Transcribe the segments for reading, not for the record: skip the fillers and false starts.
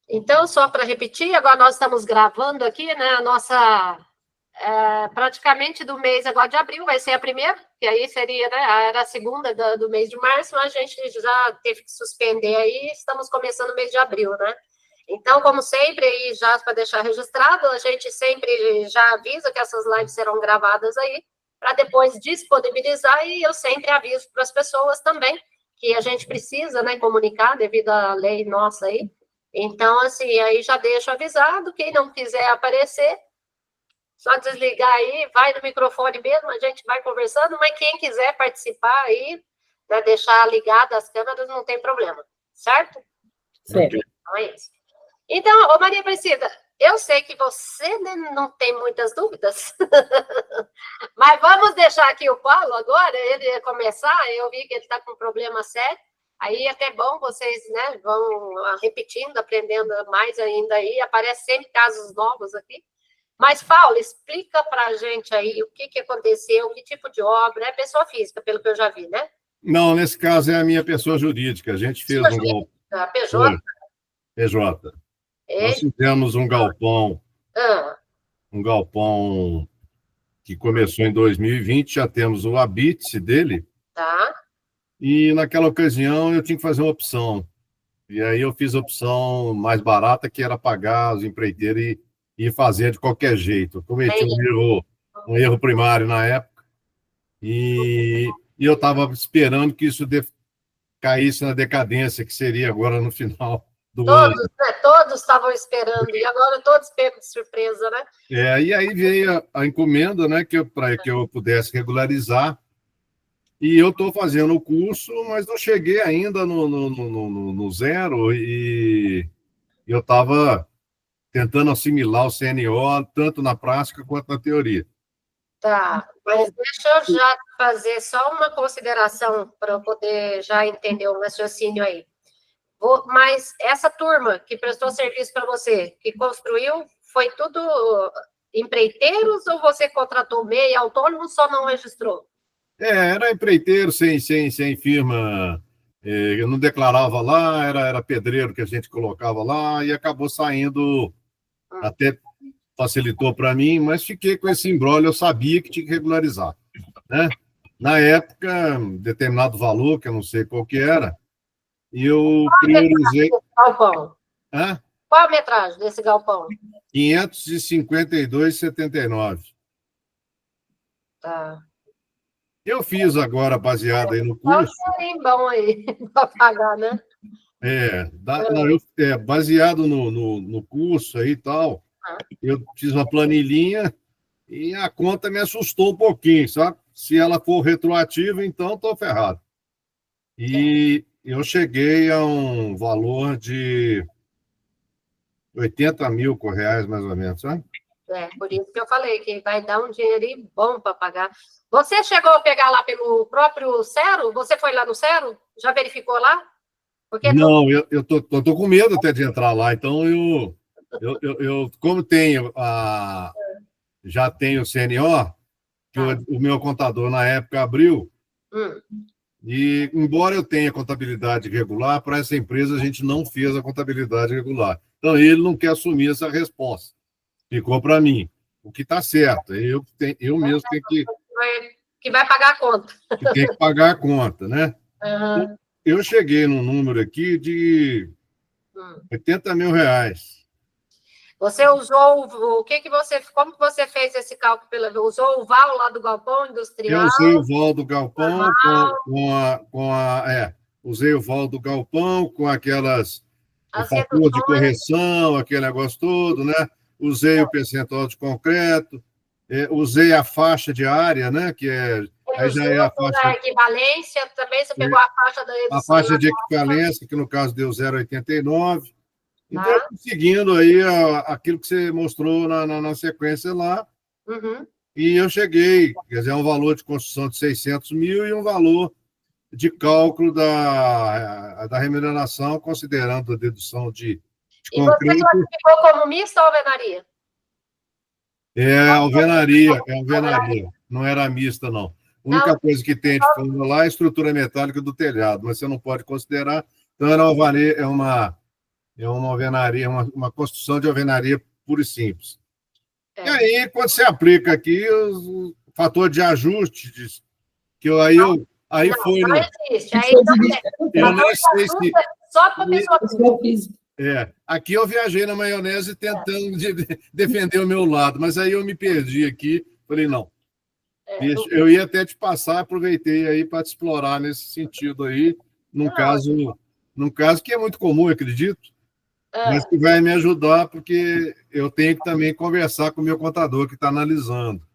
Então, só para repetir, agora nós estamos gravando aqui, né? A nossa praticamente do mês agora de abril, vai ser a primeira, que aí seria, né? Era a segunda do mês de março, mas a gente já teve que suspender aí, estamos começando o mês de abril, né? Então, como sempre, aí já para deixar registrado, a gente sempre já avisa que essas lives serão gravadas aí, para depois disponibilizar, e eu sempre aviso para as pessoas também que a gente precisa, né, comunicar devido à lei nossa aí. Então, assim, aí já deixo avisado, quem não quiser aparecer, só desligar aí, vai no microfone mesmo, a gente vai conversando, mas quem quiser participar aí, né, deixar ligadas as câmeras, não tem problema, certo? Certo. Então é isso. Então, ô Maria Aparecida, eu sei que você não tem muitas dúvidas, mas vamos deixar aqui o Paulo agora, ele começar, eu vi que ele está com um problema sério, aí é até bom vocês, né, vão repetindo, aprendendo mais ainda aí, aparece sempre casos novos aqui. Mas, Paulo, explica para a gente aí o que aconteceu, que tipo de obra, é pessoa física, pelo que eu já vi, né? Não, nesse caso é a minha pessoa jurídica. A gente fez um galpão. PJ? PJ. Nós fizemos um galpão, um galpão que começou em 2020, já temos o habite dele. Tá. E naquela ocasião eu tinha que fazer uma opção. E aí eu fiz a opção mais barata, que era pagar os empreiteiros e fazer de qualquer jeito. Eu cometi um erro primário na época e eu estava esperando que isso caísse na decadência, que seria agora no final do ano. Né? Todos estavam esperando, e agora todos pegam de surpresa, né? E aí veio a encomenda, né, para que eu pudesse regularizar. E eu estou fazendo o curso, mas não cheguei ainda no zero, e eu estava tentando assimilar o CNO, tanto na prática quanto na teoria. Tá, mas deixa eu já fazer só uma consideração para eu poder já entender o raciocínio aí. Mas essa turma que prestou serviço para você, que construiu, foi tudo empreiteiros ou você contratou MEI autônomo, só não registrou? Era empreiteiro, sem firma, eu não declarava lá, era pedreiro que a gente colocava lá, e acabou saindo, até facilitou para mim, mas fiquei com esse imbróglio, eu sabia que tinha que regularizar, né? Na época, determinado valor, que eu não sei qual que era, e eu priorizei... Hã? Qual a metragem desse galpão? 552,79. Tá. Eu fiz agora, baseado aí no curso... É bom aí, para pagar, né? Baseado no curso aí e tal, eu fiz uma planilhinha e a conta me assustou um pouquinho, sabe? Se ela for retroativa, então estou ferrado. E eu cheguei a um valor de 80 mil reais, mais ou menos, sabe? Por isso que eu falei que vai dar um dinheirinho bom para pagar. Você chegou a pegar lá pelo próprio Cero? Você foi lá no Cero? Já verificou lá? Porque não, eu tô com medo até de entrar lá, então eu como já tenho o CNO, que o meu contador na época abriu, e embora eu tenha contabilidade regular, para essa empresa a gente não fez a contabilidade regular. Então ele não quer assumir essa resposta. Ficou para mim, o que está certo. Eu mesmo tenho que vai pagar a conta. Que tem que pagar a conta, né? Uhum. Eu cheguei num número aqui de 80 mil reais. Você usou o que você... Como que você fez esse cálculo? Usou o VAL lá do galpão industrial? Eu usei o VAL do galpão usei o VAL do galpão com aquelas... O fator de correção, aquele negócio todo, né? Usei o percentual de concreto, usei a faixa de área, né? Que aí já é a faixa... da equivalência, também você pegou a faixa da edição. A faixa de equivalência, que no caso deu 0,89. Então, eu estou seguindo aí aquilo que você mostrou na sequência lá. E eu cheguei, quer dizer, um valor de construção de 600 mil e um valor de cálculo da remuneração, considerando a dedução de concreto. E você classificou como mista ou alvenaria? Alvenaria. Não era mista, não. A única coisa que tem de fundo lá é a estrutura metálica do telhado, mas você não pode considerar. Então, era uma É uma alvenaria, uma construção de alvenaria pura e simples. É. E aí, quando você aplica aqui, o fator de ajuste, aí Não, foi. não existe. Aí Foi não de tem. Eu Fator nem de sei ajuste se. é só para pessoa física. Aqui eu viajei na maionese tentando defender o meu lado, mas aí eu me perdi aqui. Falei, não. Eu ia até te passar, aproveitei aí para te explorar nesse sentido aí, num caso que é muito comum, eu acredito, mas que vai me ajudar, porque eu tenho que também conversar com o meu contador que está analisando.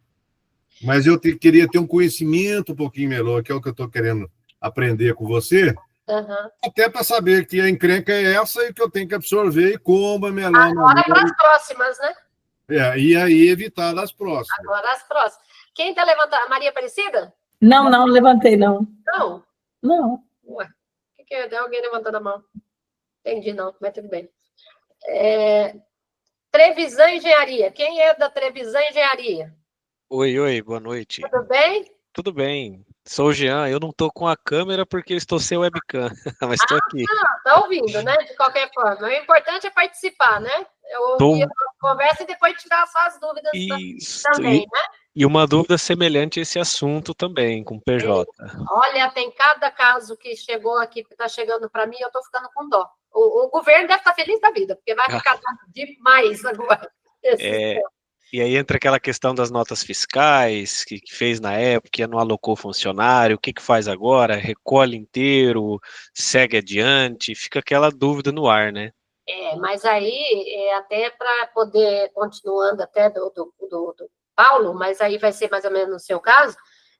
Mas eu queria ter um conhecimento um pouquinho melhor, que é o que eu estou querendo aprender com você, até para saber que a encrenca é essa e que eu tenho que absorver e como é melhor. Agora para as próximas, né? E aí evitar das próximas. Agora as próximas. Quem está levantando? A Maria Aparecida? Não levantei, não. Não? Não. Ué, o que é? Tem alguém levantando a mão? Entendi, não, mas tudo bem. Trevisan Engenharia. Quem é da Trevisan Engenharia? Oi, boa noite. Tudo bem? Tudo bem. Sou o Jean. Eu não estou com a câmera porque eu estou sem webcam, mas estou aqui. Tá ouvindo, né? De qualquer forma. O importante é participar, né? Eu ouvi a conversa e depois tirar suas dúvidas também, né? E uma dúvida semelhante a esse assunto também, com PJ. Olha, tem cada caso que chegou aqui, que está chegando para mim, eu estou ficando com dó. O governo deve estar feliz da vida, porque vai ficar demais agora. E aí entra aquela questão das notas fiscais, que fez na época, que não alocou funcionário, o que faz agora? Recolhe inteiro, segue adiante, fica aquela dúvida no ar, né? Mas aí, até para poder, continuando até do Paulo, mas aí vai ser mais ou menos no seu caso,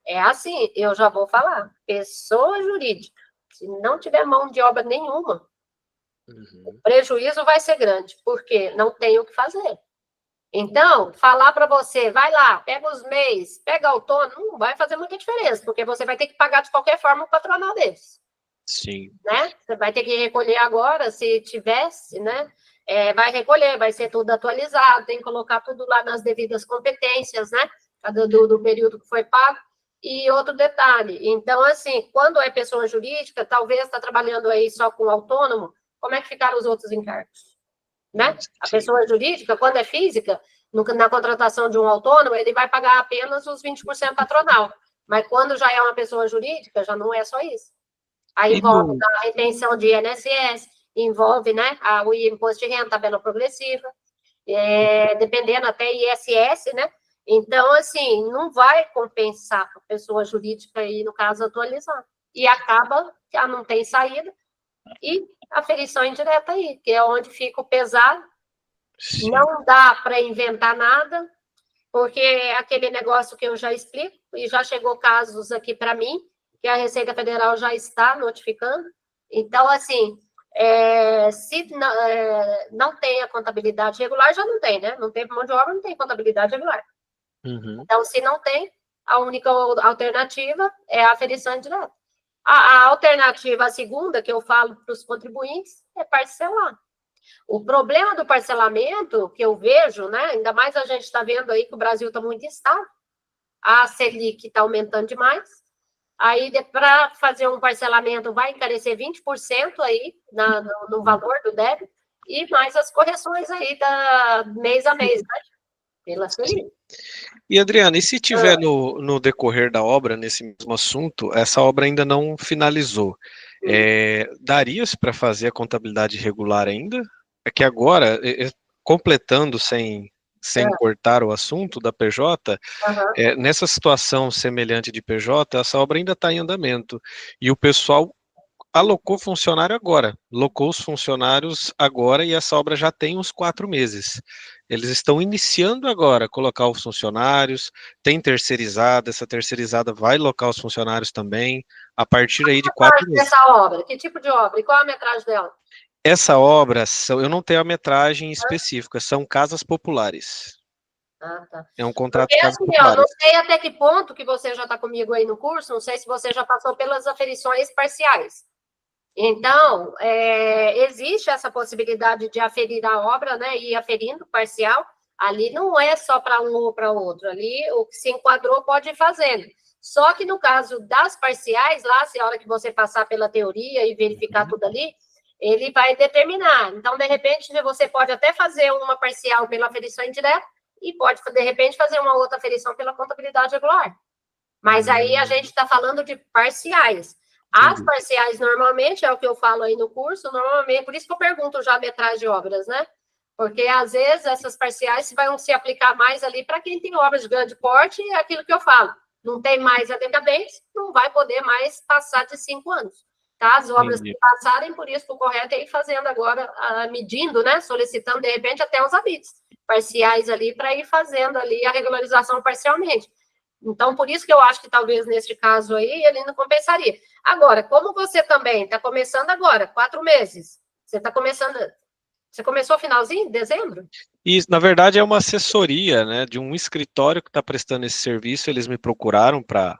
é assim, eu já vou falar, pessoa jurídica, se não tiver mão de obra nenhuma, o prejuízo vai ser grande, porque não tem o que fazer. Então, falar para você, vai lá, pega os MEIs, pega autônomo, não vai fazer muita diferença, porque você vai ter que pagar de qualquer forma o patronal deles. Sim. Né? Você vai ter que recolher agora, se tivesse, né? Vai recolher, vai ser tudo atualizado, tem que colocar tudo lá nas devidas competências, né? Do período que foi pago. E outro detalhe, então, assim, quando é pessoa jurídica, talvez está trabalhando aí só com autônomo, como é que ficaram os outros encargos? Né? A pessoa jurídica, quando é física, na contratação de um autônomo, ele vai pagar apenas os 20% patronal. Mas quando já é uma pessoa jurídica, já não é só isso. Aí envolve a retenção de INSS, envolve, né, o imposto de renda, tabela progressiva, dependendo até ISS, né? Então, assim, não vai compensar a pessoa jurídica aí, no caso, atualizar. E acaba, já não tem saída, e a ferição indireta aí, que é onde fica o pesado. Sim. Não dá para inventar nada, porque é aquele negócio que eu já explico, e já chegou casos aqui para mim, que a Receita Federal já está notificando. Então, assim, se não tem a contabilidade regular, já não tem, né? Não tem mão de obra, não tem contabilidade regular. Então, se não tem, a única alternativa é a aferição indireta. A alternativa, a segunda, que eu falo para os contribuintes, é parcelar. O problema do parcelamento, que eu vejo, né? Ainda mais a gente está vendo aí que o Brasil está muito instável, a Selic está aumentando demais. Aí, para fazer um parcelamento, vai encarecer 20% aí no valor do débito, e mais as correções aí da mês a mês, né? Pela Selic. E, Adriana, e se tiver no decorrer da obra, nesse mesmo assunto, essa obra ainda não finalizou, daria-se para fazer a contabilidade regular ainda? É que agora, completando sem cortar o assunto da PJ, nessa situação semelhante de PJ, essa obra ainda está em andamento, e o pessoal alocou funcionário agora, locou os funcionários agora, e essa obra já tem uns 4 meses. Eles estão iniciando agora a colocar os funcionários, tem terceirizada, essa terceirizada vai locar os funcionários também, a partir aí de 4 meses. Essa obra, que tipo de obra? E qual a metragem dela? Essa obra, eu não tenho a metragem específica, são casas populares. Tá. É um contrato de casas assim, populares. Eu não sei até que ponto que você já está comigo aí no curso, não sei se você já passou pelas aferições parciais. Então, existe essa possibilidade de aferir a obra, né, e ir aferindo parcial. Ali não é só para um ou para outro, ali o que se enquadrou pode ir fazendo. Só que no caso das parciais, lá, se a hora que você passar pela teoria e verificar tudo ali, ele vai determinar. Então, de repente, você pode até fazer uma parcial pela aferição indireta e pode, de repente, fazer uma outra aferição pela contabilidade regular. Mas aí a gente está falando de parciais. As parciais, normalmente, é o que eu falo aí no curso, normalmente, por isso que eu pergunto já a metragem de obras, né? Porque, às vezes, essas parciais vão se aplicar mais ali para quem tem obras de grande porte, é aquilo que eu falo. Não tem mais a decadência, não vai poder mais passar de 5 anos. Tá? As obras que passarem, por isso que o correto é ir fazendo agora, medindo, né? Solicitando, de repente, até os habites parciais ali, para ir fazendo ali a regularização parcialmente. Então, por isso que eu acho que talvez neste caso aí ele não compensaria. Agora, como você também está começando agora, 4 meses, você está começando. Você começou finalzinho, dezembro? Isso, na verdade, é uma assessoria, né, de um escritório que está prestando esse serviço. Eles me procuraram para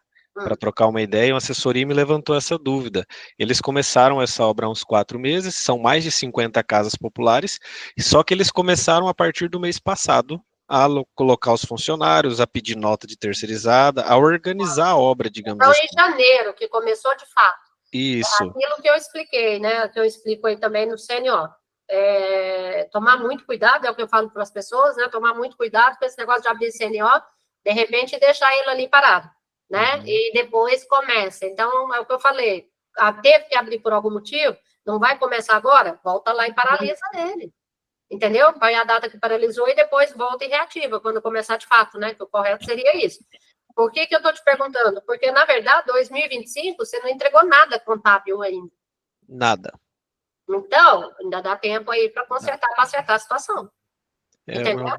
trocar uma ideia, uma assessoria me levantou essa dúvida. Eles começaram essa obra há uns 4 meses, são mais de 50 casas populares, só que eles começaram a partir do mês passado a colocar os funcionários, a pedir nota de terceirizada, a organizar a obra, digamos então, assim. Então, em janeiro, que começou de fato. Isso. Aquilo que eu expliquei, né, que eu explico aí também no CNO. Tomar muito cuidado, é o que eu falo para as pessoas, né? Tomar muito cuidado com esse negócio de abrir CNO, de repente deixar ele ali parado, né? E depois começa. Então, é o que eu falei, teve que abrir por algum motivo, não vai começar agora, volta lá e paralisa ele. Entendeu? Põe a data que paralisou e depois volta e reativa, quando começar de fato, né? Que o correto seria isso. Por que eu estou te perguntando? Porque, na verdade, 2025, você não entregou nada contábil ainda. Nada. Então, ainda dá tempo aí para consertar, para acertar a situação. Entendeu?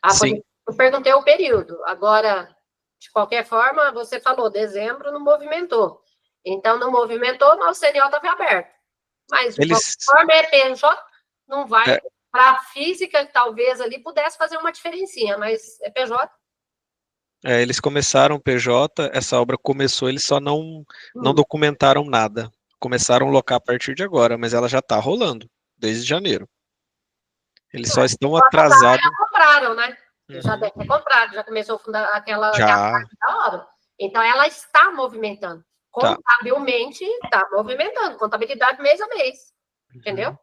Sim. Eu perguntei o período. Agora, de qualquer forma, você falou, dezembro não movimentou. Então, não movimentou, mas o CNO estava aberto. Mas, de qualquer forma, PJ não vai... Para a física, talvez ali pudesse fazer uma diferencinha, mas é PJ. Eles começaram PJ, essa obra começou, eles só não documentaram nada. Começaram a locar a partir de agora, mas ela já está rolando, desde janeiro. Eles só estão atrasados. Já compraram, né? Já deve ter comprado, já começou a fundar aquela parte da obra. Então, ela está movimentando. Contabilmente, está movimentando. Contabilidade mês a mês. Entendeu?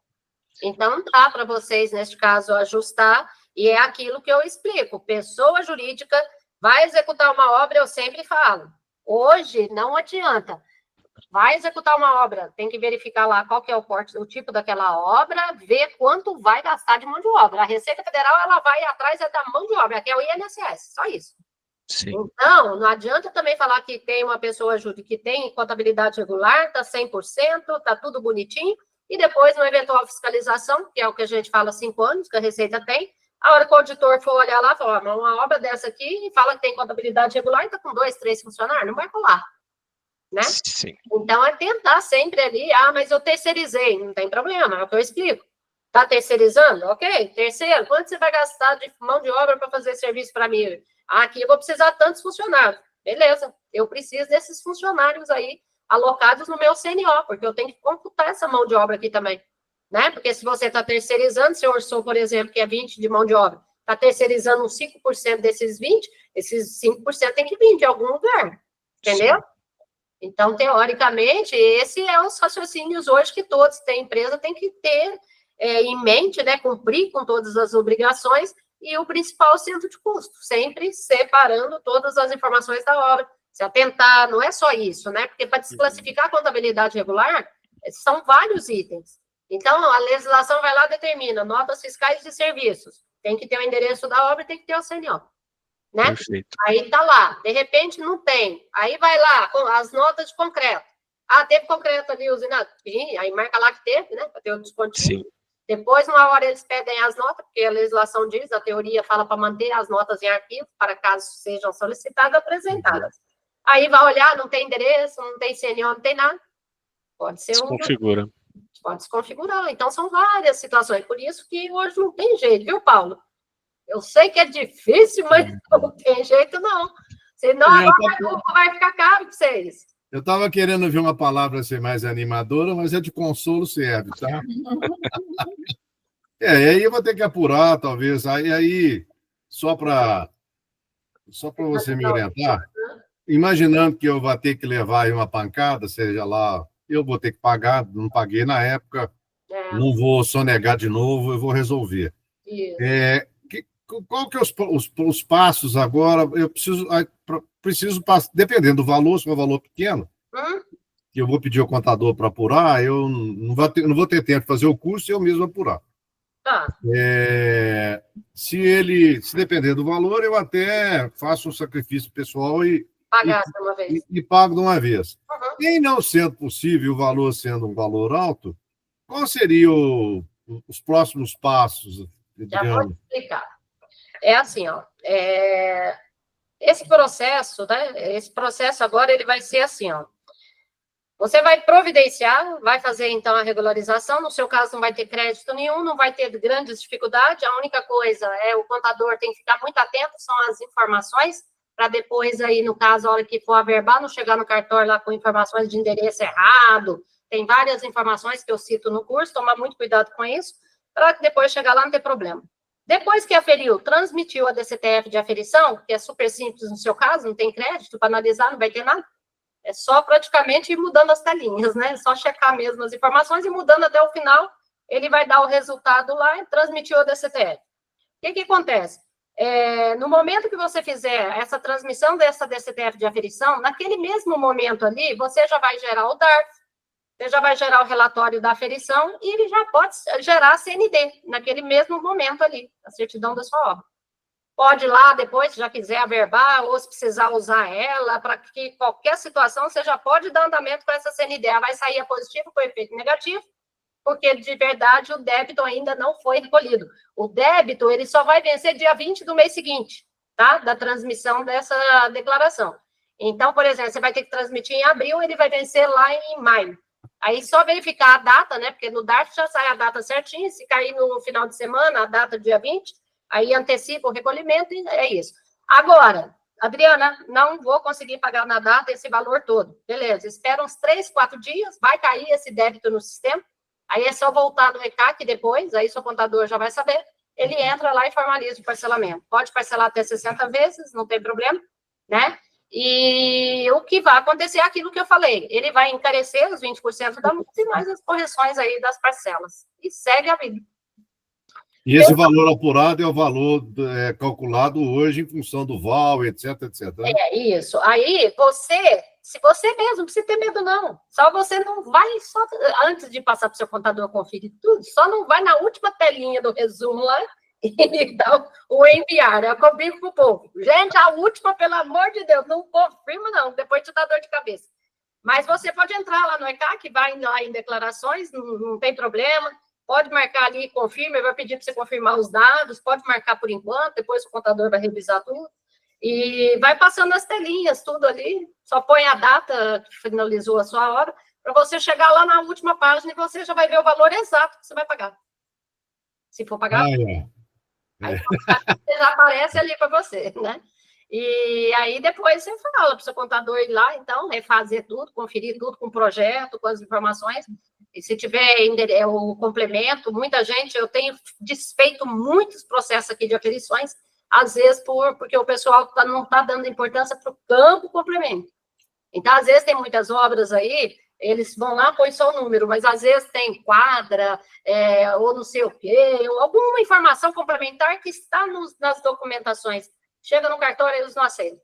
Então, dá para vocês, neste caso, ajustar, e é aquilo que eu explico. Pessoa jurídica vai executar uma obra, eu sempre falo. Hoje, não adianta. Vai executar uma obra, tem que verificar lá qual que é o porte, o tipo daquela obra, ver quanto vai gastar de mão de obra. A Receita Federal, ela vai atrás da mão de obra, que é o INSS, só isso. Sim. Então, não adianta também falar que tem uma pessoa jurídica que tem contabilidade regular, está 100%, está tudo bonitinho, e depois, uma eventual fiscalização, que é o que a gente fala 5 anos, que a Receita tem, a hora que o auditor for olhar lá, fala, uma obra dessa aqui, e fala que tem contabilidade regular, e está com 2, 3 funcionários, não vai colar, né? Sim. Então, é tentar sempre ali, mas eu terceirizei, não tem problema, é o que eu explico. Está terceirizando? Ok, terceiro, quanto você vai gastar de mão de obra para fazer serviço para mim? Aqui eu vou precisar de tantos funcionários. Beleza, eu preciso desses funcionários aí, alocados no meu CNO, porque eu tenho que computar essa mão de obra aqui também, né? Porque se você está terceirizando, se orçou, por exemplo, que é 20 de mão de obra, está terceirizando uns 5% desses 20, esses 5% tem que vir de algum lugar, entendeu? Sim. Então, teoricamente, esse é os raciocínios hoje que todos têm empresa, tem que ter em mente, né? Cumprir com todas as obrigações e o principal centro de custo, sempre separando todas as informações da obra. Se atentar, não é só isso, né? Porque para desclassificar a contabilidade regular, são vários itens. Então, a legislação vai lá e determina notas fiscais de serviços. Tem que ter o endereço da obra e tem que ter o CNO. Né? Perfeito. Aí tá lá. De repente, não tem. Aí vai lá, com as notas de concreto. Teve concreto ali usinado? Sim, aí marca lá que teve, né? Para ter o descontinho. Sim. Depois, uma hora eles pedem as notas, porque a legislação diz, a teoria fala para manter as notas em arquivo, para caso sejam solicitadas, apresentadas. Aí vai olhar, não tem endereço, não tem CNO, não tem nada. Pode ser desconfigura. Pode desconfigurar. Então, são várias situações. Por isso que hoje não tem jeito, viu, Paulo? Eu sei que é difícil, mas não tem jeito, não. Senão, agora vai ficar caro para vocês. Eu estava querendo ver uma palavra ser mais animadora, mas é de consolo serve, tá? E aí eu vou ter que apurar, talvez. Aí só para você me orientar, imaginando que eu vou ter que levar aí uma pancada, seja lá, eu vou ter que pagar, não paguei na época, não vou sonegar de novo, eu vou resolver. Isso. Qual que é os passos agora? Eu preciso dependendo do valor, se for um valor pequeno, que eu vou pedir ao contador para apurar, eu não vou ter tempo de fazer o curso e eu mesmo apurar. Tá. Se depender do valor, eu até faço um sacrifício pessoal e pago de uma vez. E não sendo possível, o valor sendo um valor alto, qual seriam os próximos passos? Já vou explicar. É assim, ó. Esse processo, né? Esse processo agora ele vai ser assim, ó. Você vai providenciar, vai fazer então a regularização. No seu caso, não vai ter crédito nenhum, não vai ter grandes dificuldades. A única coisa é o contador tem que ficar muito atento, são as informações, para depois aí, no caso, a hora que for averbar, não chegar no cartório lá com informações de endereço errado. Tem várias informações que eu cito no curso, tomar muito cuidado com isso, para que depois chegar lá não ter problema. Depois que aferiu, transmitiu a DCTF de aferição, que é super simples no seu caso, não tem crédito para analisar, não vai ter nada. É só praticamente ir mudando as telinhas, né? É só checar mesmo as informações e mudando até o final, ele vai dar o resultado lá e transmitiu a DCTF. O que acontece? No momento que você fizer essa transmissão dessa DCTF de aferição, naquele mesmo momento ali, você já vai gerar o DARF, você já vai gerar o relatório da aferição e ele já pode gerar a CND, naquele mesmo momento ali, a certidão da sua obra. Pode ir lá depois, se já quiser averbar, ou se precisar usar ela, para que qualquer situação, você já pode dar andamento com essa CND. Ela vai sair a positivo com efeito negativo, porque, de verdade, o débito ainda não foi recolhido. O débito, ele só vai vencer dia 20 do mês seguinte, tá? Da transmissão dessa declaração. Então, por exemplo, você vai ter que transmitir em abril, ele vai vencer lá em maio. Aí, só verificar a data, né? Porque no DARF já sai a data certinha, se cair no final de semana, a data dia 20, aí antecipa o recolhimento e é isso. Agora, Adriana, não vou conseguir pagar na data esse valor todo. Beleza, espera uns 3, 4 dias, vai cair esse débito no sistema, aí é só voltar no ECAC depois, aí seu contador já vai saber, ele entra lá e formaliza o parcelamento. Pode parcelar até 60 vezes, não tem problema, né? E o que vai acontecer é aquilo que eu falei, ele vai encarecer os 20% da multa e mais as correções aí das parcelas. E segue a vida. E esse valor apurado é o valor calculado hoje em função do VAL, etc, etc. Né? É isso. Aí, se você mesmo, não precisa ter medo, não. Só você não vai, antes de passar para o seu contador conferir tudo, só não vai na última telinha do resumo lá e dá o enviar. Eu combino com o povo. Gente, a última, pelo amor de Deus, não confirma, não. Depois te dá dor de cabeça. Mas você pode entrar lá no ECAC, vai lá em declarações, não tem problema. Pode marcar ali, confirma, ele vai pedir para você confirmar os dados, pode marcar por enquanto, depois o contador vai revisar tudo. E vai passando as telinhas, tudo ali, só põe a data que finalizou a sua obra, para você chegar lá na última página e você já vai ver o valor exato que você vai pagar. Se for pagar, aí já aparece ali para você, né? E aí depois você fala para o seu contador ir lá, então, refazer tudo, conferir tudo com o projeto, com as informações. E se tiver o complemento, muita gente, eu tenho desfeito muitos processos aqui de aferições, às vezes porque o pessoal não está dando importância para o campo complemento. Então, às vezes tem muitas obras aí, eles vão lá, põe só o número, mas às vezes tem quadra, ou não sei o quê, ou alguma informação complementar que está nas documentações. Chega no cartório, eles não aceitam.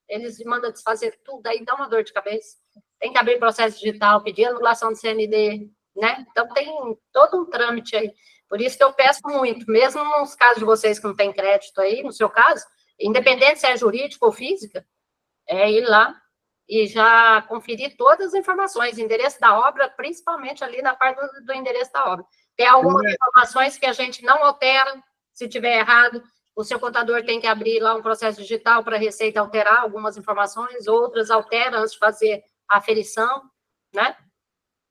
Eles mandam desfazer tudo, aí dá uma dor de cabeça. Tem que abrir processo digital, pedir anulação do CND, né? Então, tem todo um trâmite aí. Por isso que eu peço muito, mesmo nos casos de vocês que não têm crédito aí, no seu caso, independente se é jurídico ou física, é ir lá e já conferir todas as informações, endereço da obra, principalmente ali na parte do endereço da obra. Tem algumas informações que a gente não altera, se tiver errado, o seu contador tem que abrir lá um processo digital para a Receita alterar algumas informações, outras altera antes de fazer a aferição, né?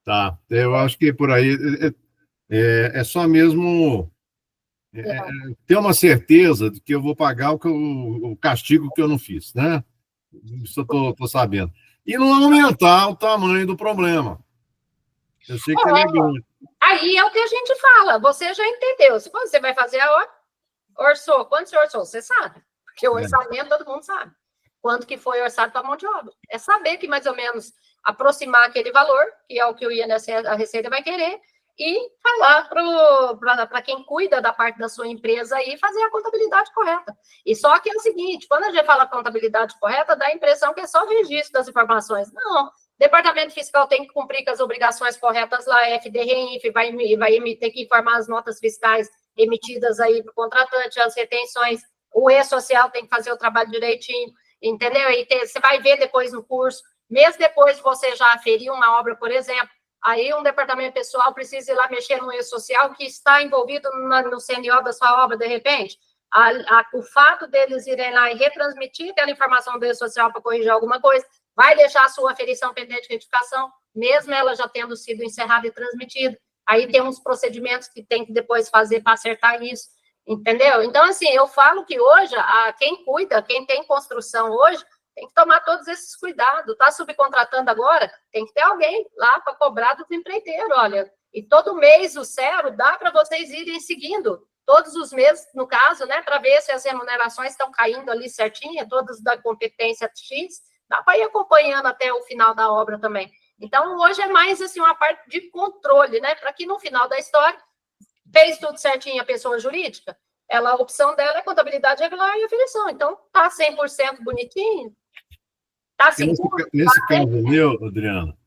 Tá, eu acho que por aí é só mesmo ter uma certeza de que eu vou pagar o castigo que eu não fiz, né? Isso eu estou sabendo. E não aumentar o tamanho do problema. Eu sei que é legal. Aí é o que a gente fala, você já entendeu. Se você vai fazer a hora, orçou, quanto você orçou? Você sabe, porque o orçamento todo mundo sabe. Quanto que foi orçado para a mão de obra. É saber que mais ou menos aproximar aquele valor, que é o que o INSS, a Receita vai querer, e falar para quem cuida da parte da sua empresa aí fazer a contabilidade correta. E só que é o seguinte, quando a gente fala contabilidade correta, dá a impressão que é só o registro das informações. Não, Departamento Fiscal tem que cumprir com as obrigações corretas lá, FDRINF vai ter que informar as notas fiscais emitidas aí para o contratante, as retenções, o E-Social tem que fazer o trabalho direitinho, entendeu? E você vai ver depois no curso, mesmo depois de você já aferir uma obra, por exemplo, aí um departamento pessoal precisa ir lá mexer no E-Social que está envolvido no CNO da sua obra, de repente. O fato deles irem lá e retransmitir aquela informação do E-Social para corrigir alguma coisa, vai deixar a sua aferição pendente de retificação, mesmo ela já tendo sido encerrada e transmitida. Aí tem uns procedimentos que tem que depois fazer para acertar isso, entendeu? Então, assim, eu falo que hoje, quem cuida, quem tem construção hoje, tem que tomar todos esses cuidados. Está subcontratando agora, tem que ter alguém lá para cobrar dos empreiteiros, olha. E todo mês o CERO dá para vocês irem seguindo, todos os meses, no caso, né, para ver se as remunerações estão caindo ali certinha, todas da competência X, dá para ir acompanhando até o final da obra também. Então, hoje é mais, assim, uma parte de controle, né, para que no final da história, fez tudo certinho a pessoa jurídica, a opção dela é contabilidade regular e aferição. Então, tá 100% bonitinho, tá seguro. Nesse caso meu, Adriana,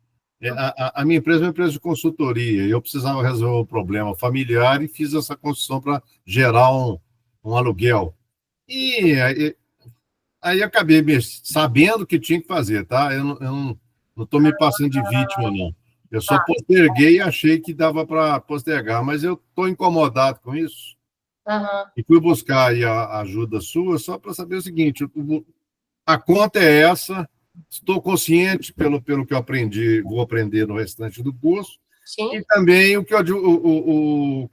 a minha empresa é uma empresa de consultoria, e eu precisava resolver um problema familiar e fiz essa construção para gerar um aluguel. E aí acabei sabendo que tinha que fazer, tá? Eu não estou me passando de vítima, não. Eu só posterguei e achei que dava para postergar, mas eu estou incomodado com isso. Uhum. E fui buscar aí a ajuda sua só para saber o seguinte: a conta é essa, estou consciente pelo que eu aprendi, vou aprender no restante do curso, Sim. e também o que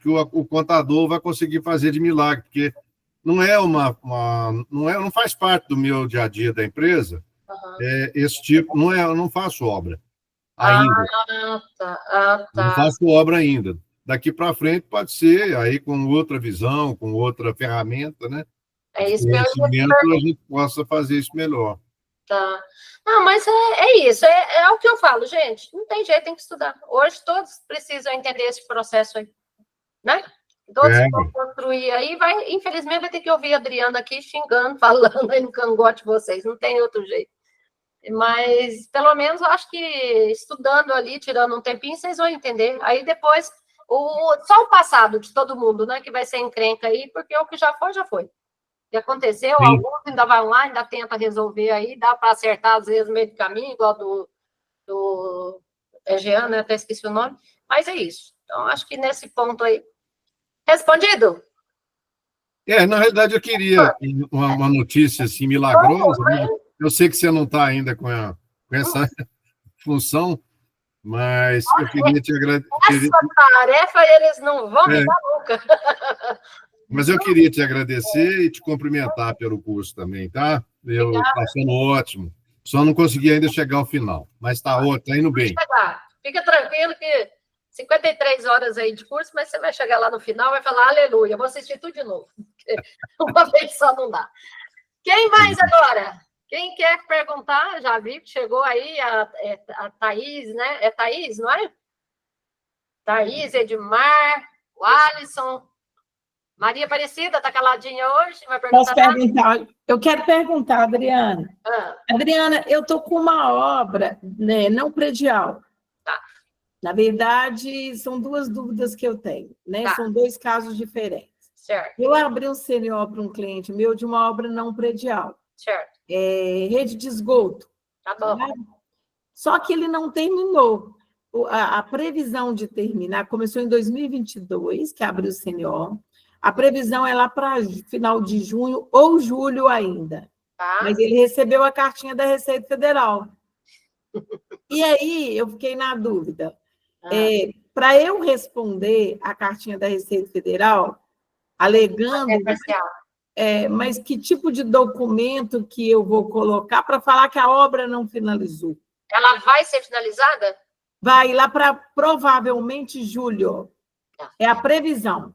o contador vai conseguir fazer de milagre, porque não é não faz parte do meu dia a dia da empresa, esse tipo, eu não faço obra ainda. Tá. Não faço obra ainda. Daqui para frente pode ser, aí com outra visão, com outra ferramenta, né? É isso que conhecimento, a gente possa fazer isso melhor. Tá. Não, mas é isso, é o que eu falo, gente, não tem jeito, tem que estudar. Hoje todos precisam entender esse processo aí, né? Todos vão construir aí, infelizmente vai ter que ouvir a Adriana aqui xingando, falando aí no cangote de vocês, não tem outro jeito. Mas, pelo menos, eu acho que estudando ali, tirando um tempinho, vocês vão entender. Aí depois, só o passado de todo mundo, né, que vai ser encrenca aí, porque o que já foi, já foi. O que aconteceu, Sim. Alguns ainda vai lá, ainda tenta resolver aí, dá para acertar, às vezes, no meio do caminho, igual do Jean, né, até esqueci o nome, mas é isso. Então, acho que nesse ponto aí, respondido? Na realidade, eu queria uma notícia assim, milagrosa, né? Eu sei que você não está ainda com essa função, mas eu queria te agradecer. Essa tarefa eles não vão me dar nunca. Mas eu queria te agradecer e te cumprimentar pelo curso também, tá? Eu está sendo ótimo. Só não consegui ainda chegar ao final, mas está indo bem. Fica tranquilo que 53 horas aí de curso, mas você vai chegar lá no final e vai falar aleluia, vou assistir tudo de novo. Uma vez só não dá. Quem mais agora? Quem quer perguntar? Já vi que chegou aí a Thaís, né? É Thaís, não é? Thaís, Edmar, o Alisson. Maria Aparecida, está caladinha hoje? Vai perguntar? Posso perguntar? Eu quero perguntar, Adriana. Adriana, eu estou com uma obra, né, não predial. Tá. Na verdade, são duas dúvidas que eu tenho, né? Tá. São dois casos diferentes. Certo. Eu abri um CNO para um cliente meu de uma obra não predial. Certo. Rede de esgoto. Tá bom. Né? Só que ele não terminou. A previsão de terminar começou em 2022, que abriu o CNO. A previsão é lá para final de junho ou julho ainda. Tá. Mas ele recebeu a cartinha da Receita Federal. E aí eu fiquei na dúvida. Para eu responder a cartinha da Receita Federal, alegando... mas que tipo de documento que eu vou colocar para falar que a obra não finalizou? Ela vai ser finalizada? Vai lá para provavelmente julho. É a previsão.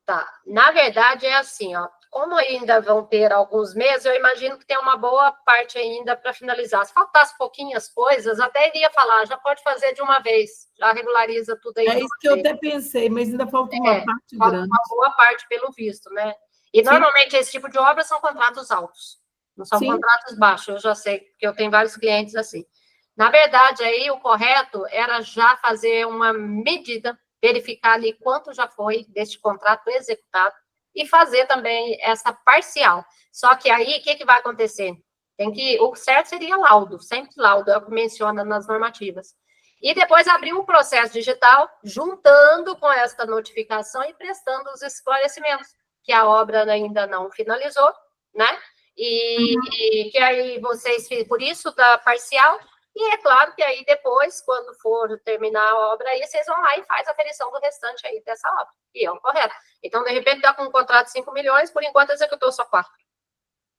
Tá. Na verdade, é assim, ó. como ainda vão ter alguns meses, eu imagino que tem uma boa parte ainda para finalizar. Se faltasse pouquinhas coisas, até iria falar, já pode fazer de uma vez, já regulariza tudo aí. É isso que eu até pensei, mas ainda falta uma parte falta grande. uma boa parte pelo visto, né? E normalmente esse tipo de obra são contratos altos, não são contratos baixos, eu já sei, porque eu tenho vários clientes assim. Na verdade, aí o correto era já fazer uma medida, verificar ali quanto já foi deste contrato executado e fazer também essa parcial. Só que aí, o que vai acontecer? O certo seria laudo, sempre laudo, é o que menciona nas normativas. E depois abrir um processo digital, juntando com esta notificação e prestando os esclarecimentos, que a obra ainda não finalizou, né? E que aí vocês, por isso da parcial, e é claro que aí depois, quando for terminar a obra, aí vocês vão lá e faz a aferição do restante aí dessa obra, e é o correto. Então, de repente, está com um contrato de 5 milhões, por enquanto executou só 4.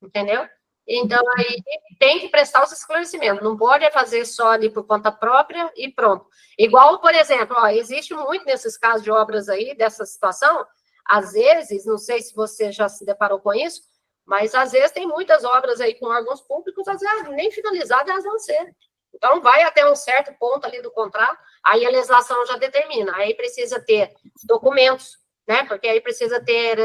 Entendeu? Então, aí tem que prestar os esclarecimentos, não pode fazer só ali por conta própria e pronto. Igual, por exemplo, existe muito nesses casos de obras aí, dessa situação, às vezes, não sei se você já se deparou com isso, mas às vezes tem muitas obras aí com órgãos públicos, às vezes nem finalizadas elas vão ser. Então, vai até um certo ponto ali do contrato, aí a legislação já determina, aí precisa ter documentos, né? Porque aí precisa ter